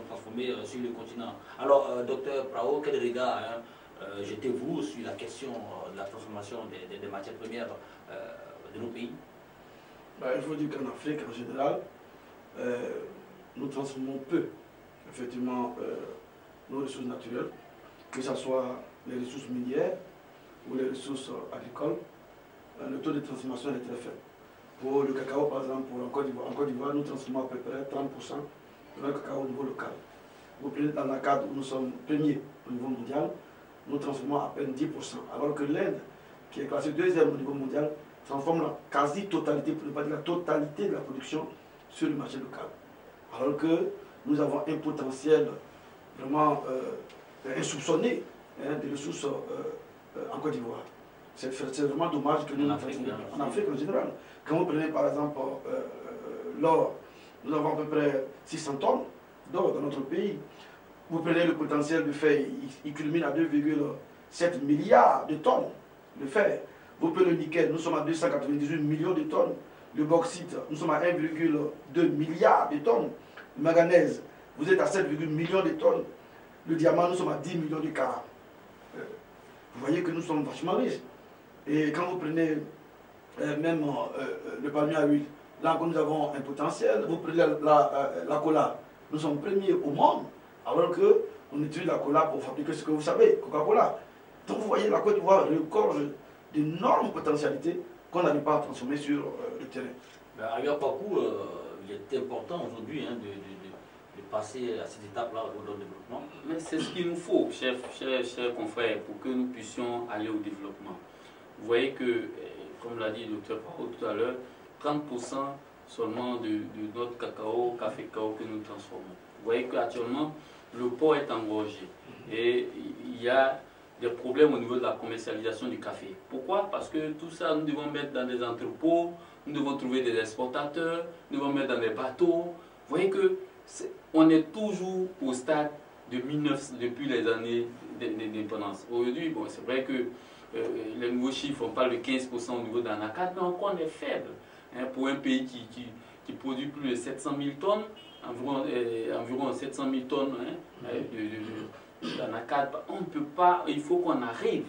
transformées sur le continent. Alors, docteur Prao, quel regard jetez-vous sur la question de la transformation des matières premières de nos pays? Il faut dire qu'en Afrique, en général, nous transformons peu, effectivement, nos ressources naturelles, que ce soit les ressources minières ou les ressources agricoles. Le taux de transformation est très faible. Pour le cacao, par exemple, en Côte d'Ivoire, nous transformons à peu près 30% de notre cacao au niveau local. Vous prenez dans la cadre où nous sommes premiers au niveau mondial, nous transformons à peine 10%, alors que l'Inde, qui est classée deuxième au niveau mondial, transforme la quasi-totalité, pour ne pas dire la totalité de la production sur le marché local. Alors que nous avons un potentiel vraiment insoupçonné des ressources en Côte d'Ivoire. C'est vraiment dommage que nous en Afrique en général. Quand vous prenez par exemple l'or, nous avons à peu près 600 tonnes d'or dans notre pays. Vous prenez le potentiel de fer, il culmine à 2,7 milliards de tonnes de fer. Vous prenez le nickel, nous sommes à 298 millions de tonnes. Le bauxite, nous sommes à 1,2 milliard de tonnes. Le manganèse, vous êtes à 7,1 millions de tonnes. Le diamant, nous sommes à 10 millions de carats. Vous voyez que nous sommes vachement riches. Et quand vous prenez même le palmier à huile, là encore nous avons un potentiel. Vous prenez la cola, nous sommes premiers au monde, alors qu'on utilise la cola pour fabriquer ce que vous savez, Coca-Cola. Donc vous voyez, la Côte d'Ivoire regorge d'énormes potentialités qu'on n'arrive pas à transformer sur le terrain. À Yapakou, il est important aujourd'hui de passer à cette étape-là au développement. Mais c'est ce qu'il nous faut, chers confrères, pour que nous puissions aller au développement. Vous voyez que, comme l'a dit le Dr Paro tout à l'heure, 30% seulement de notre café-cacao que nous transformons. Vous voyez qu'actuellement, le port est engorgé et il y a des problèmes au niveau de la commercialisation du café. Pourquoi? Parce que tout ça, nous devons mettre dans des entrepôts, nous devons trouver des exportateurs, nous devons mettre dans des bateaux. Vous voyez que on est toujours au stade de 1900, depuis les années d'indépendance. Aujourd'hui, bon, c'est vrai que les nouveaux chiffres, on parle de 15% au niveau d'Anacat, mais encore on est faible. Pour un pays qui produit plus de 700 000 tonnes, environ 700 000 tonnes d'Anacat, on ne peut pas, il faut qu'on arrive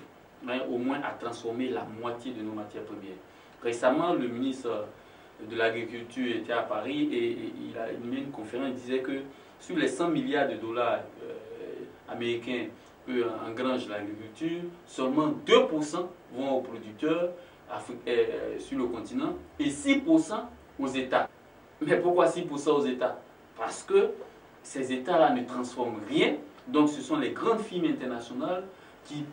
au moins à transformer la moitié de nos matières premières. Récemment, le ministre de l'Agriculture était à Paris et il a animé une conférence, il disait que sur les 100 milliards de dollars américains qu'engrange l'agriculture, seulement 2% vont aux producteurs sur le continent et 6% aux États. Mais pourquoi 6% aux États? Parce que ces États-là ne transforment rien, donc ce sont les grandes firmes internationales qui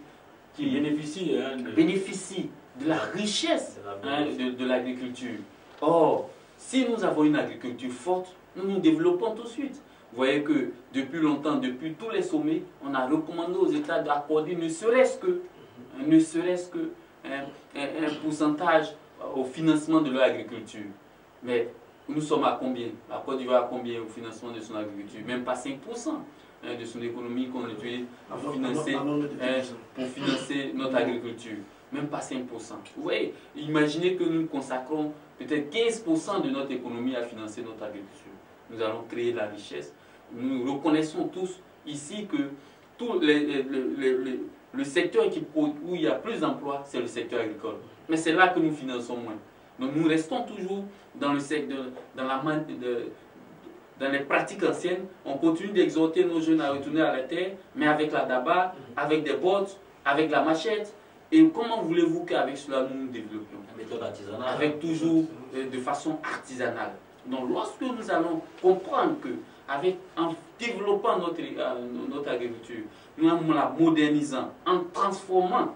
bénéficient de la richesse de l'agriculture. Or, si nous avons une agriculture forte, nous nous développons tout de suite. Vous voyez que depuis longtemps, depuis tous les sommets, on a recommandé aux États d'accorder ne serait-ce que un pourcentage au financement de leur agriculture. Mais nous sommes à combien? La Côte d'Ivoire à combien au financement de son agriculture? Même pas 5% de son économie qu'on utilise pour financer notre agriculture. Même pas 5%. Vous voyez, imaginez que nous consacrons peut-être 15% de notre économie à financer notre agriculture. Nous allons créer de la richesse. Nous reconnaissons tous ici que tout le secteur où il y a plus d'emplois, c'est le secteur agricole. Mais c'est là que nous finançons moins. Donc nous restons toujours dans le secteur, dans dans les pratiques anciennes, on continue d'exhorter nos jeunes à retourner à la terre, mais avec la daba, avec des bottes, avec la machette. Et comment voulez-vous qu'avec cela nous nous développions? Méthode artisanale. Avec toujours de façon artisanale. Donc lorsque nous allons comprendre que en développant notre agriculture, en la modernisant, en transformant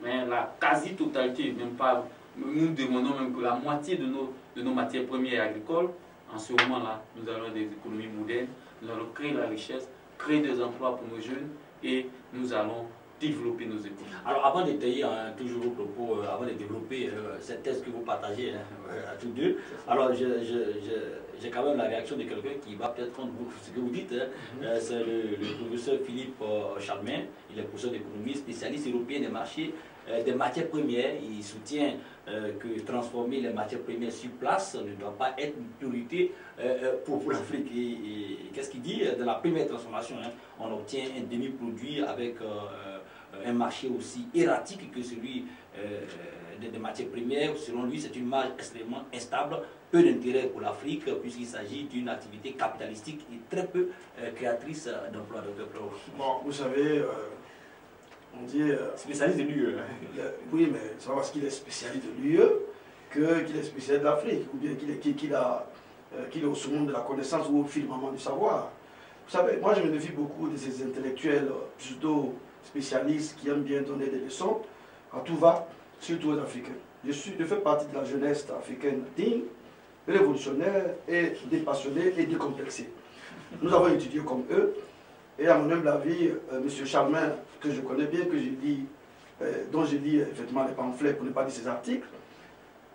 la quasi-totalité, même pas, nous demandons même que la moitié de nos matières premières agricoles, en ce moment-là, nous allons des économies modernes, nous allons créer la richesse, créer des emplois pour nos jeunes et nous allons développer nos économies. Alors avant de détailler toujours vos propos, avant de développer cette thèse que vous partagez à tous deux, alors j'ai quand même la réaction de quelqu'un qui va peut-être prendre ce que vous dites. C'est le professeur Philippe Charlemagne, il est professeur d'économie, spécialiste européen des marchés, des matières premières. Il soutient que transformer les matières premières sur place ne doit pas être une priorité pour l'Afrique. Et qu'est-ce qu'il dit? Dans la première transformation, on obtient un demi-produit avec un marché aussi erratique que celui des matières premières. Selon lui, c'est une marge extrêmement instable, peu d'intérêt pour l'Afrique, puisqu'il s'agit d'une activité capitalistique et très peu créatrice d'emplois. Bon, vous savez, on dit... spécialiste de l'UE. Oui, mais c'est pas parce qu'il est spécialiste de l'UE qu'il est spécialiste de l'Afrique, ou bien qu'il est au sommet de la connaissance ou au firmament du savoir. Vous savez, moi je me méfie beaucoup de ces intellectuels pseudo spécialistes qui aiment bien donner des leçons à tout va, surtout aux Africains. Je fais partie de la jeunesse africaine digne, révolutionnaire et dépassionnée et décomplexée. Nous avons étudié comme eux, et à mon humble avis, M. Charlemagne, que je connais bien, que j'ai dit, dont j'ai lu effectivement les pamphlets pour ne pas dire ses articles,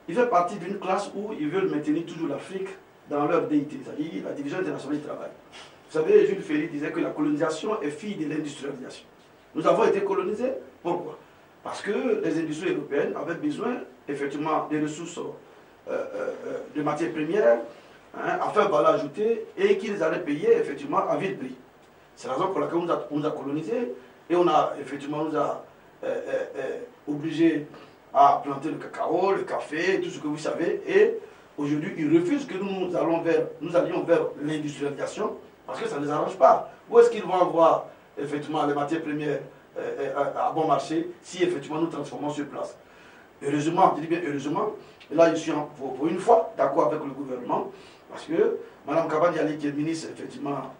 il fait partie d'une classe où ils veulent maintenir toujours l'Afrique dans leur déité, c'est-à-dire la division internationale du travail. Vous savez, Jules Ferry disait que la colonisation est fille de l'industrialisation. Nous avons été colonisés, pourquoi? Parce que les industries européennes avaient besoin effectivement des ressources de matières premières à faire valeur ajoutée et qu'ils allaient payer effectivement à vil prix. C'est la raison pour laquelle on nous a colonisés et on a effectivement nous a obligés à planter le cacao, le café, tout ce que vous savez. Et aujourd'hui, ils refusent que nous allions vers l'industrialisation parce que ça ne les arrange pas. Où est-ce qu'ils vont avoir effectivement les matières premières à bon marché si effectivement nous transformons sur place? Heureusement, je dis bien heureusement, et là je suis pour une fois d'accord avec le gouvernement, parce que Mme Kabadiali, qui est ministre effectivement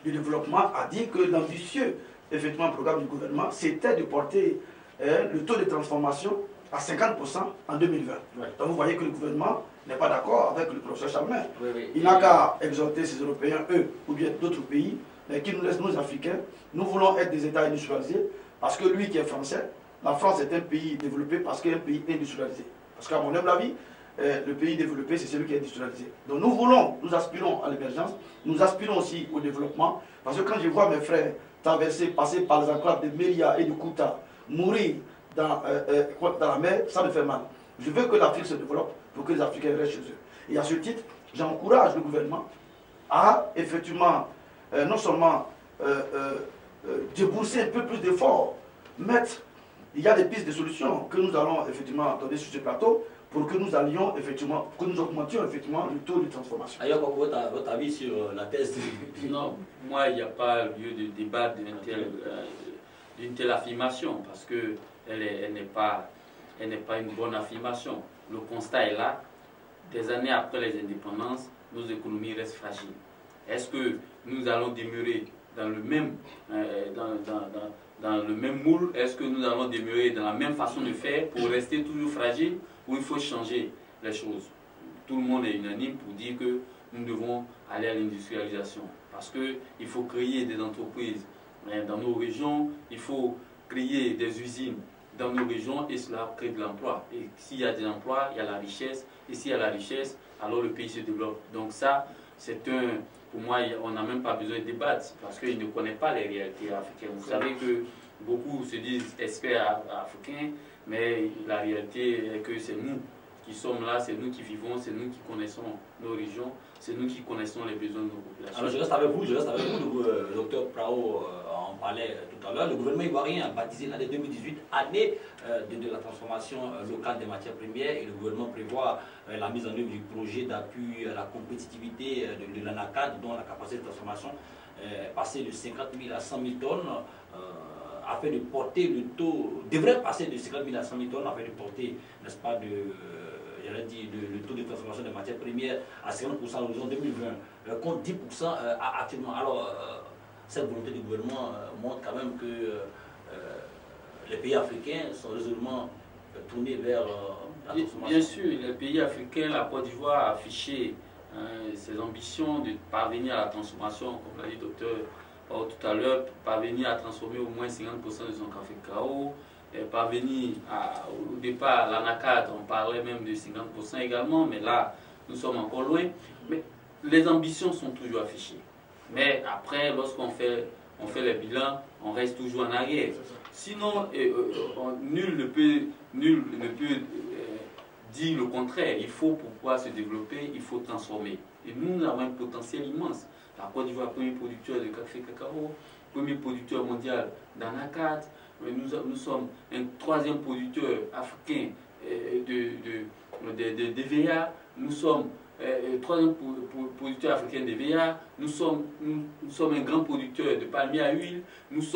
du développement, a dit que l'ambitieux effectivement programme du gouvernement, c'était de porter le taux de transformation à 50% en 2020. Ouais. Donc vous voyez que le gouvernement n'est pas d'accord avec le professeur Charlemagne. Oui, oui. Il n'a qu'à exhorter ces Européens, eux, ou bien d'autres pays, mais qui nous laissent, nous Africains, nous voulons être des États industrialisés, parce que lui qui est français, la France est un pays développé parce qu'il est un pays industrialisé. Parce qu'à mon humble avis, le pays développé, c'est celui qui est industrialisé. Donc nous aspirons à l'émergence, nous aspirons aussi au développement, parce que quand je vois mes frères passer par les enclaves de Méria et de Kouta, mourir dans la mer, ça me fait mal. Je veux que l'Afrique se développe pour que les Africains restent chez eux. Et à ce titre, j'encourage le gouvernement à effectivement, non seulement débourser un peu plus d'efforts, il y a des pistes de solutions que nous allons effectivement donner sur ce plateau pour que nous allions effectivement, que nous augmentions effectivement le taux de transformation. Ailleurs, votre avis sur la thèse Non, moi, il n'y a pas lieu de débat d'une telle affirmation parce qu'elle n'est pas une bonne affirmation. Le constat est là. Des années après les indépendances, nos économies restent fragiles. Est-ce que nous allons demeurer dans le même, dans le même moule? Est-ce que nous allons demeurer dans la même façon de faire pour rester toujours fragile, ou il faut changer les choses? Tout le monde est unanime pour dire que nous devons aller à l'industrialisation parce qu'il faut créer des entreprises dans nos régions, il faut créer des usines dans nos régions et cela crée de l'emploi. Et s'il y a des emplois, il y a la richesse. Et s'il y a la richesse, alors le pays se développe. Donc ça, pour moi, on n'a même pas besoin de débattre parce qu'ils ne connaissent pas les réalités africaines. Vous savez que beaucoup se disent experts africains, mais la réalité est que c'est nous qui sommes là, c'est nous qui vivons, c'est nous qui connaissons nos régions, c'est nous qui connaissons les besoins de nos populations. Alors je reste avec vous, le docteur Prao en parlait tout à l'heure. Le gouvernement ivoirien a baptisé l'année 2018 année de la transformation locale des matières premières et le gouvernement prévoit la mise en œuvre du projet d'appui à la compétitivité de l'ANACAD, dont la capacité de transformation est passée de 50 000 à 100 000 tonnes. Afin de porter le taux, devrait passer de 50 000 à 100 000 tonnes, afin de porter, n'est-ce pas, le taux de transformation des matières premières à 50% à l'horizon 2020, contre 10% actuellement. Alors, cette volonté du gouvernement montre quand même que les pays africains sont résolument tournés vers la transformation. Bien sûr, les pays africains, la Côte d'Ivoire a affiché ses ambitions de parvenir à la transformation, comme l'a dit le docteur tout à l'heure, parvenir à transformer au moins 50% de son café cacao, parvenir au départ, l'ANACAD, on parlait même de 50% également, mais là, nous sommes encore loin. Mais les ambitions sont toujours affichées. Mais après, lorsqu'on fait les bilans, on reste toujours en arrière. Sinon, nul ne peut dire le contraire. Il faut, pour pouvoir se développer, il faut transformer. Et nous avons un potentiel immense. La Côte d'Ivoire, premier producteur de café cacao, premier producteur mondial d'ANACAD. Nous sommes un troisième producteur africain de DVA. Nous sommes troisième producteur africain de DVA. Nous sommes un grand producteur de palmiers à huile. Nous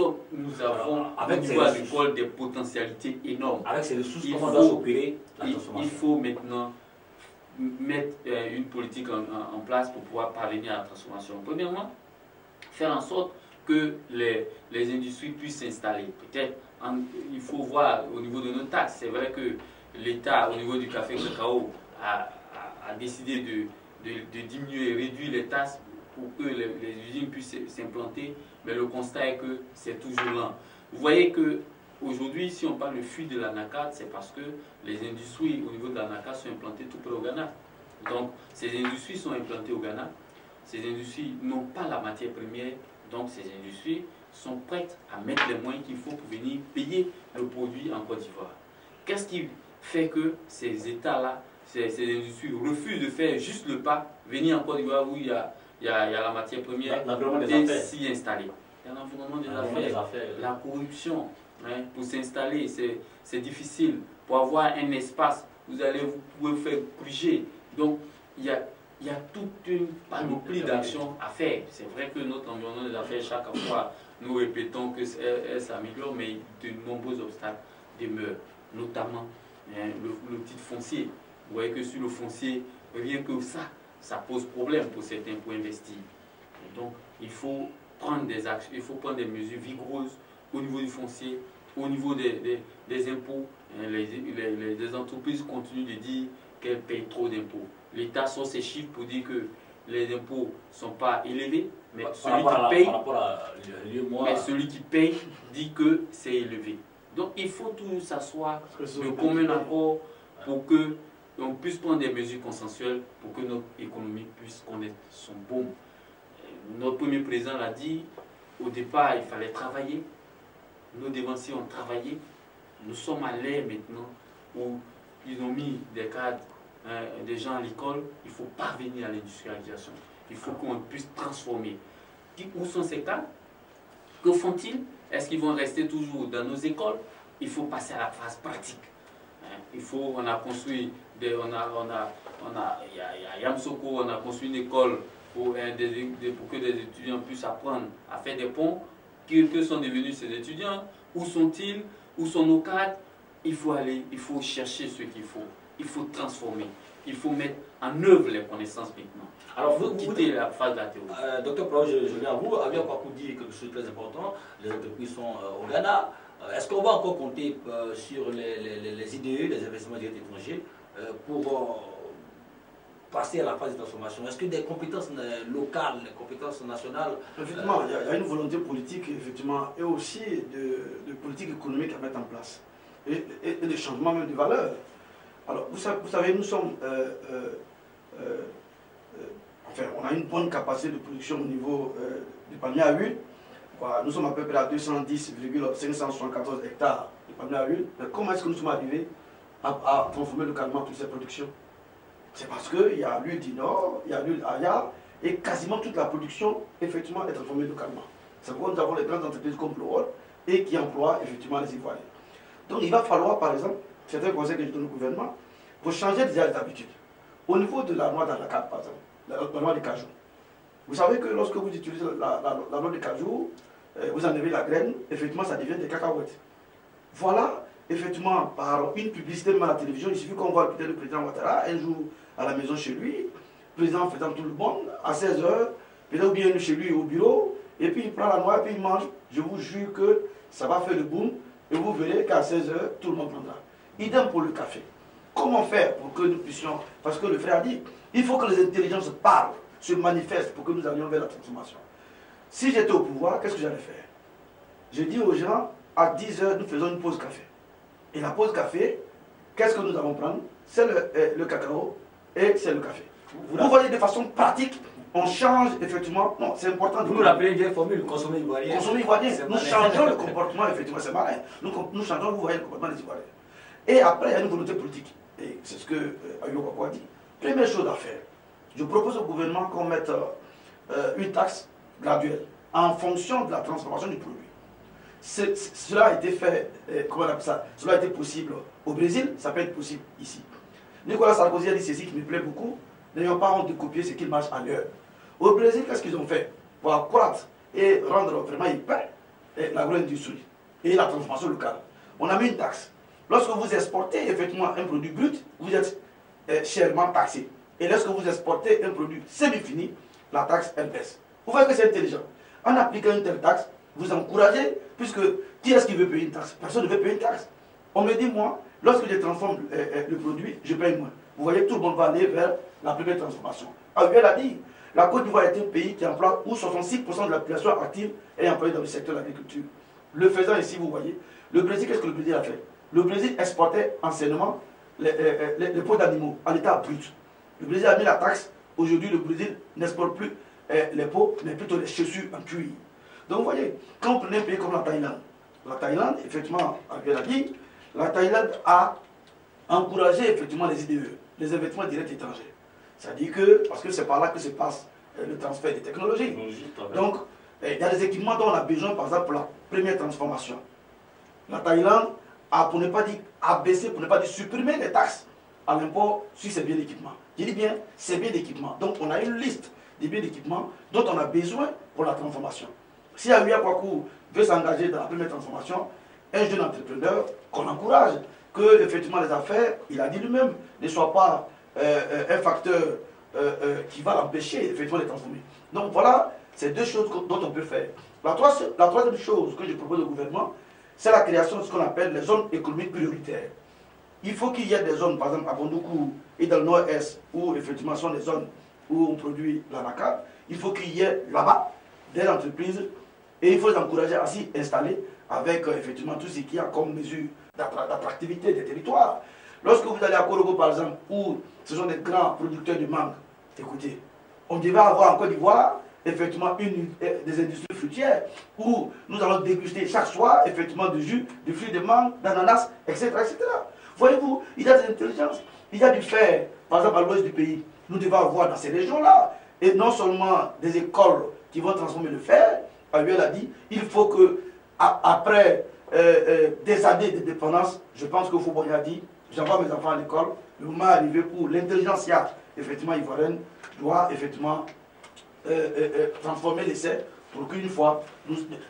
avons avec au niveau agricole des potentialités énormes. Avec ces ressources, comment doit s'opérer la transformation? Il faut maintenant mettre une politique en place pour pouvoir parvenir à la transformation. Premièrement, faire en sorte que les industries puissent s'installer. Peut-être, il faut voir au niveau de nos taxes. C'est vrai que l'État, au niveau du café cacao, a décidé de diminuer, réduire les taxes pour que les usines puissent s'implanter, mais le constat est que c'est toujours lent. Vous voyez que aujourd'hui, si on parle de fuite de l'ANACAD, c'est parce que les industries au niveau de l'ANACAD sont implantées tout près au Ghana. Donc, ces industries sont implantées au Ghana. Ces industries n'ont pas la matière première. Donc, ces industries sont prêtes à mettre les moyens qu'il faut pour venir payer le produit en Côte d'Ivoire. Qu'est-ce qui fait que ces États-là, ces industries refusent de faire juste le pas, venir en Côte d'Ivoire où il y a la matière première et s'y installer? Il y a l'environnement des affaires, la corruption. Hein, pour s'installer, c'est difficile. Pour avoir un espace, vous pouvez faire bouger. Donc, il y a toute une panoplie d'actions à faire. C'est vrai que notre environnement des affaires, chaque fois, nous répétons que elle s'améliore, mais de nombreux obstacles demeurent, notamment le titre foncier. Vous voyez que sur le foncier, rien que ça pose problème pour certains pour investir. Et donc, il faut prendre des actions, il faut prendre des mesures vigoureuses au niveau du foncier, au niveau des impôts. Les entreprises continuent de dire qu'elles payent trop d'impôts. L'État sort ses chiffres pour dire que les impôts ne sont pas élevés, mais celui qui paye dit que c'est élevé. Donc il faut tout s'asseoir de commun accord pour que on puisse prendre des mesures consensuelles pour que notre économie puisse connaître son boom. Notre premier président l'a dit, au départ il fallait travailler. Nos dévanciers ont travaillé. Nous sommes à l'ère maintenant où ils ont mis des cadres, des gens à l'école. Il faut parvenir à l'industrialisation. Il faut qu'on puisse transformer. Où sont ces cadres? Que font-ils? Est-ce qu'ils vont rester toujours dans nos écoles? Il faut passer à la phase pratique. On a construit, à Yamsoko, on a construit une école pour que des étudiants puissent apprendre à faire des ponts. Que sont devenus ces étudiants? Où sont-ils? Où sont nos cadres? Il faut chercher ce qu'il faut. Il faut transformer. Il faut mettre en œuvre les connaissances maintenant. Alors, vous quittez la phase de la théorie. Docteur Prao, je viens à vous. Abia Kwaku dit quelque chose de très important. Les entreprises sont au Ghana. Est-ce qu'on va encore compter sur les IDE, les investissements directs étrangers, pour passer à la phase de transformation? Est-ce que des compétences locales, des compétences nationales... Effectivement, il y a une volonté politique, effectivement, et aussi de politique économique à mettre en place. Et de changement même de valeur. Alors, vous savez, nous sommes... enfin, on a une bonne capacité de production au niveau du palmier à huile. Nous sommes à peu près à 210,574 hectares de palmier à huile. Mais comment est-ce que nous sommes arrivés à transformer localement toutes ces productions? C'est parce qu'il y a l'huile du Nord, il y a l'huile Aya, et quasiment toute la production, effectivement, est transformée localement. C'est pourquoi nous avons les grandes entreprises comme L'Or et qui emploient effectivement les Ivoiriens. Donc il va falloir, par exemple, certains conseils que je donne au gouvernement, pour changer des habitudes. Au niveau de la noix d'Anacap, par exemple, la noix de cajou. Vous savez que lorsque vous utilisez la noix de cajou, vous enlevez la graine, effectivement, ça devient des cacahuètes. Voilà, effectivement, par une publicité même à la télévision, il suffit qu'on voit peut-être le président Ouattara un jour à la maison chez lui, le président faisant tout le monde, à 16 h, peut-être bien chez lui au bureau, et puis il prend la noix et puis il mange. Je vous jure que ça va faire le boom, et vous verrez qu'à 16 h, tout le monde prendra. Idem pour le café. Comment faire pour que nous puissions, parce que le frère a dit, il faut que les intelligences parlent, se manifestent pour que nous allions vers la transformation. Si j'étais au pouvoir, qu'est-ce que j'allais faire? Je dis aux gens, à 10 h, nous faisons une pause café. Et la pause café, qu'est-ce que nous allons prendre? C'est le cacao et c'est le café. Vous voyez de façon pratique, on change effectivement. Non, c'est important. Vous nous rappelez une vieille formule, consommer ivoirien. Consommer ivoirien. Nous changeons le comportement, effectivement, c'est malin. Nous changeons, vous voyez, le comportement des Ivoiriens. Et après, il y a une volonté politique. Et c'est ce que Ayo Kwako a dit. Première chose à faire, je propose au gouvernement qu'on mette une taxe graduelle en fonction de la transformation du produit. Cela a été fait, comment on appelle ça? Cela a été possible au Brésil, ça peut être possible ici. Nicolas Sarkozy a dit ceci qui me plaît beaucoup, n'ayons pas honte de copier ce qui marche ailleurs. Au Brésil, qu'est-ce qu'ils ont fait pour accroître et rendre vraiment hyper l'agro-industrie et la transformation locale? On a mis une taxe. Lorsque vous exportez effectivement un produit brut, vous êtes chèrement taxé. Et lorsque vous exportez un produit semi-fini, la taxe, elle baisse. Vous voyez que c'est intelligent. En appliquant une telle taxe, vous encouragez, puisque qui est-ce qui veut payer une taxe? Personne ne veut payer une taxe. On me dit, moi, lorsque je transforme le produit, je paye moins. Vous voyez, tout le monde va aller vers la première transformation. Elle a dit, la Côte d'Ivoire est un pays qui emploie où 66% de la population active est employée dans le secteur de l'agriculture. Le faisant ici, vous voyez, le Brésil, qu'est-ce que le Brésil a fait? Le Brésil exportait anciennement les peaux d'animaux en état brut. Le Brésil a mis la taxe. Aujourd'hui, le Brésil n'exporte plus les peaux, mais plutôt les chaussures en cuir. Donc vous voyez, quand on prenait un pays comme la Thaïlande, effectivement, elle a dit, la Thaïlande a encouragé effectivement les IDE, les investissements directs étrangers. C'est-à-dire que, parce que c'est par là que se passe le transfert des technologies. Donc, il y a des équipements dont on a besoin, par exemple, pour la première transformation. La Thaïlande a, pour ne pas dire abaisser, pour ne pas dire supprimer les taxes à l'import sur ces biens d'équipement. Je dis bien ces biens d'équipement. Donc, on a une liste des biens d'équipement dont on a besoin pour la transformation. Si Ayo Kwako veut s'engager dans la première transformation, un jeune entrepreneur qu'on encourage, que effectivement les affaires, il a dit lui-même, ne soient pas un facteur qui va l'empêcher effectivement de transformer. Donc voilà, c'est deux choses dont on peut faire. La troisième chose que je propose au gouvernement, c'est la création de ce qu'on appelle les zones économiques prioritaires. Il faut qu'il y ait des zones, par exemple à Bondoukou et dans le nord-est, où effectivement sont les zones où on produit l'anacarde. Il faut qu'il y ait là-bas des entreprises et il faut les encourager à s'y installer avec effectivement tout ce qu'il y a comme mesure d'attractivité des territoires. Lorsque vous allez à Korogo par exemple, où ce sont des grands producteurs de mangue, écoutez, on devait avoir en Côte d'Ivoire effectivement des industries fruitières où nous allons déguster chaque soir effectivement du jus, du fruit de mangue, d'ananas, etc., etc. Voyez-vous, il y a des intelligences, il y a du fer, par exemple à l'ouest du pays. Nous devons avoir dans ces régions-là, et non seulement des écoles qui vont transformer le fer. Ayo a dit, il faut que, après des années de dépendance, je pense que Fouboy a dit, j'envoie mes enfants à l'école, le moment est arrivé où l'intelligentsia, effectivement, ivoirienne, doit effectivement transformer l'essai pour qu'une fois,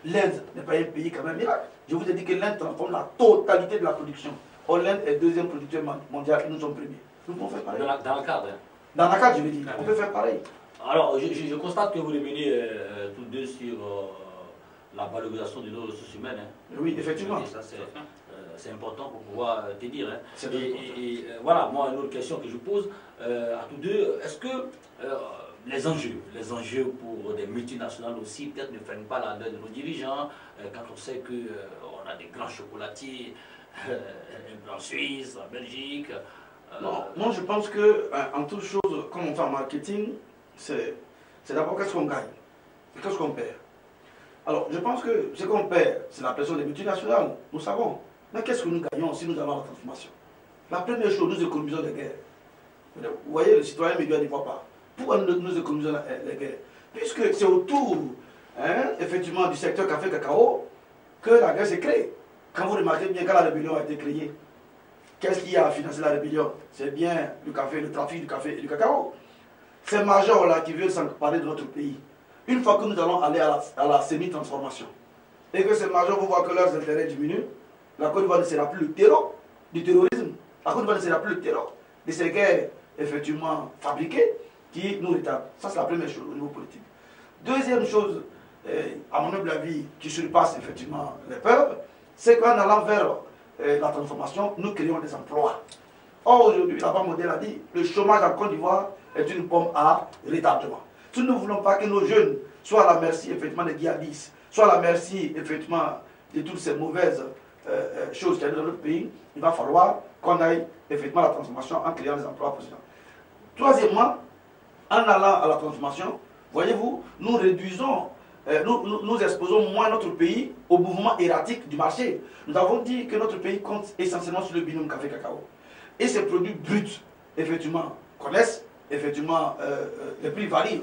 l'Inde n'est pas un pays quand même miracle. Je vous ai dit que l'Inde transforme la totalité de la production. Or, l'Inde est deuxième producteur mondial et nous sommes premiers. Nous pouvons faire pareil. Dans le cadre. Dans le cadre, je veux dire, on peut faire pareil. Alors, je constate que vous revenez tous deux sur la valorisation de nos ressources humaines. Hein. Oui, effectivement. C'est important pour pouvoir te dire. Hein. Et voilà, moi, une autre question que je pose à tous deux, est-ce que les enjeux pour des multinationales aussi, peut-être ne freinent pas l'ardeur de nos dirigeants, quand on sait qu'on a des grands chocolatiers en Suisse, en Belgique. Non, moi je pense qu'en toute chose, comme on fait en marketing, c'est d'abord qu'est-ce qu'on gagne et qu'est-ce qu'on perd. Alors je pense que ce qu'on perd, c'est la pression des multinationales, nous savons. Mais qu'est-ce que nous gagnons si nous allons à la transformation? La première chose, nous économisons les guerres. Vous voyez, le citoyen médian n'y voit pas. Pourquoi nous économisons les guerres? Puisque c'est autour, effectivement, du secteur café-cacao que la guerre s'est créée. Quand vous remarquez bien, quand la rébellion a été créée, qu'est-ce qui a financé la rébellion? C'est bien le café, le trafic du café et du cacao. Ces majors-là qui veulent s'emparer de notre pays, une fois que nous allons aller à la semi-transformation, et que ces majors vont voir que leurs intérêts diminuent, la Côte d'Ivoire ne sera plus le terreau du terrorisme. La Côte d'Ivoire ne sera plus le terreau de ces guerres, effectivement, fabriquées, qui nous retardent. Ça, c'est la première chose au niveau politique. Deuxième chose, à mon humble avis, qui surpasse effectivement les peurs, c'est qu'en allant vers la transformation, nous créons des emplois. Or, aujourd'hui, la Banque mondiale a dit le chômage en Côte d'Ivoire est une pomme à retardement. Si nous ne voulons pas que nos jeunes soient à la merci, effectivement, des djihadistes, soient à la merci, effectivement, de toutes ces mauvaises choses qui arrivent dans notre pays, il va falloir qu'on aille, effectivement, à la transformation en créant des emplois possibles. Troisièmement, en allant à la transformation, voyez-vous, nous réduisons, nous exposons moins notre pays au mouvement erratique du marché. Nous avons dit que notre pays compte essentiellement sur le binôme café-cacao. Et ces produits bruts, effectivement, connaissent, effectivement, les prix varient,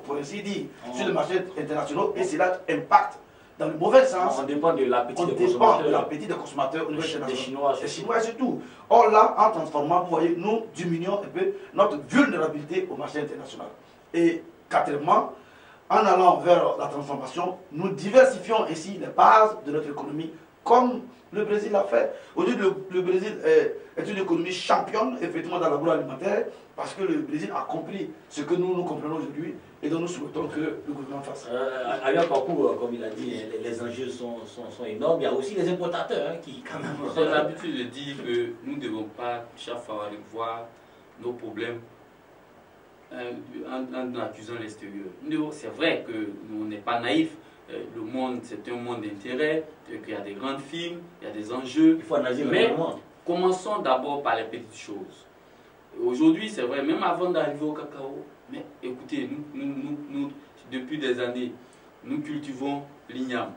pour ainsi dire, sur le marché international, et cela impacte dans le mauvais sens. On dépend de l'appétit des consommateurs. Au niveau des Chinois. Des Chinois surtout. Or là, en transformant, vous voyez, nous diminuons un peu notre vulnérabilité au marché international. Et quatrièmement, en allant vers la transformation, nous diversifions ainsi les bases de notre économie, comme le Brésil l'a fait. Aujourd'hui, le Brésil est une économie championne, effectivement, dans l'agroalimentaire, parce que le Brésil a compris ce que nous comprenons aujourd'hui et dont nous souhaitons que le gouvernement fasse. À leur parcours, comme il a dit, les enjeux sont énormes. Il y a aussi les importateurs qui, quand même... J'ai l'habitude de dire que nous ne devons pas chaque fois aller voir nos problèmes en accusant l'extérieur. C'est vrai que nous n'est pas naïf. Le monde, c'est un monde d'intérêt, qu'il y a des grandes firmes, il y a des enjeux. Il faut analyser le mais monde. Commençons d'abord par les petites choses. Aujourd'hui, c'est vrai, même avant d'arriver au cacao, mais écoutez, nous, depuis des années, nous cultivons l'igname.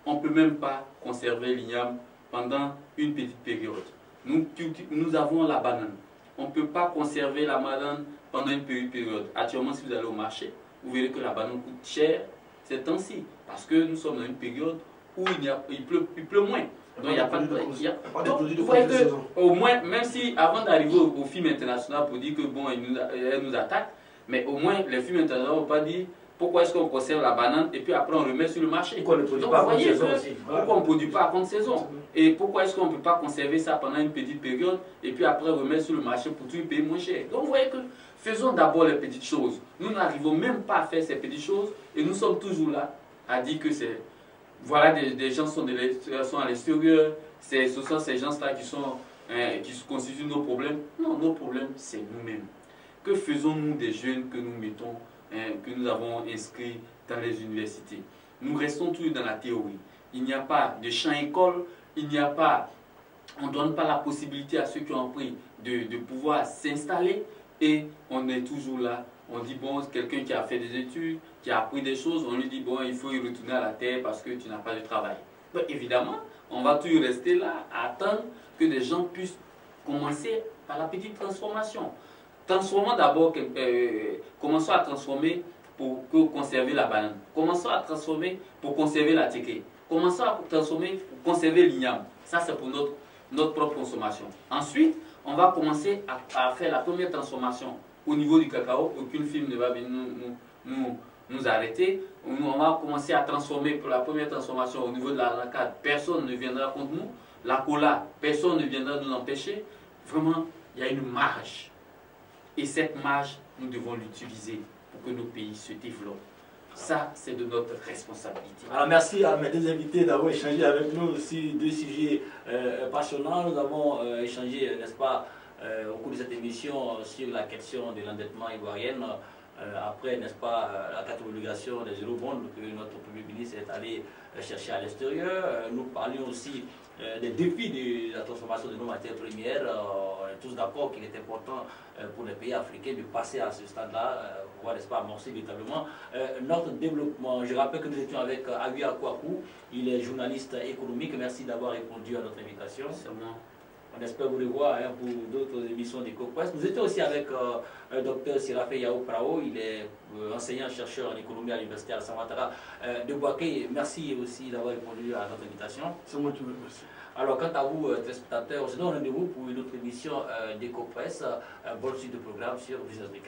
On ne peut même pas conserver l'igname pendant une petite période. Nous avons la banane. On ne peut pas conserver la banane pendant une petite période. Actuellement, si vous allez au marché, vous verrez que la banane coûte cher ces temps-ci, parce que nous sommes dans une période où il pleut moins. Donc il n'y a pas de produits. Vous voyez que, au moins, même si avant d'arriver aux films internationaux pour dire que bon, elles nous attaquent, mais au moins les films internationaux n'ont pas dit pourquoi est-ce qu'on conserve la banane et puis après on remet sur le marché. Pourquoi on ne produit pas à contre-saison aussi? Pourquoi on ne produit pas à contre-saison? Et pourquoi est-ce qu'on ne peut pas conserver ça pendant une petite période et puis après remettre sur le marché pour tout payer moins cher? Donc vous voyez que faisons d'abord les petites choses. Nous n'arrivons même pas à faire ces petites choses et nous sommes toujours là à dire que c'est... Voilà, des gens sont à l'extérieur, ce sont ces gens-là qui constituent nos problèmes. Non, nos problèmes, c'est nous-mêmes. Que faisons-nous des jeunes que nous mettons, que nous avons inscrits dans les universités? Nous restons toujours dans la théorie. Il n'y a pas de champ-école, il n'y a pas... On ne donne pas la possibilité à ceux qui ont appris de pouvoir s'installer et on est toujours là. On dit, bon, quelqu'un qui a fait des études, qui a appris des choses, on lui dit, bon, il faut y retourner à la terre parce que tu n'as pas de travail. Donc, évidemment, on va toujours rester là à attendre que les gens puissent commencer par la petite transformation. Transformons d'abord, commençons à transformer pour conserver la banane. Commençons à transformer pour conserver la teke. Commençons à transformer pour conserver l'igname. Ça, c'est pour notre propre consommation. Ensuite, on va commencer à faire la première transformation au niveau du cacao. Aucune firme ne va venir nous arrêter. On va commencer à transformer pour la première transformation au niveau de l'anacarde. Personne ne viendra contre nous. La cola, personne ne viendra nous empêcher. Vraiment, il y a une marge. Et cette marge, nous devons l'utiliser pour que nos pays se développent. Ça, c'est de notre responsabilité. Alors, merci à mes deux invités d'avoir échangé avec nous sur deux sujets passionnants. Nous avons échangé, n'est-ce pas, au cours de cette émission sur la question de l'endettement ivoirien. Après, n'est-ce pas, la carte d'obligation des eurobonds que notre Premier ministre est allé chercher à l'extérieur. Nous parlions aussi des défis de la transformation de nos matières premières. On est tous d'accord qu'il est important pour les pays africains de passer à ce stade-là, pouvoir, n'est-ce pas, amorcer véritablement notre développement. Je rappelle que nous étions avec Aguia Kouakou, il est journaliste économique. Merci d'avoir répondu à notre invitation. C'est moi. On espère vous revoir pour d'autres émissions d'EcoPresse. Nous étions aussi avec le docteur Sirafé Yao Prao, il est enseignant-chercheur en économie à l'université Alassane Ouattara de Bouaké. Merci aussi d'avoir répondu à notre invitation. C'est moi qui vous remercie. Alors, quant à vous, téléspectateurs, on se donne rendez-vous pour une autre émission d'EcoPresse. Bonne suite de programme sur Business Week.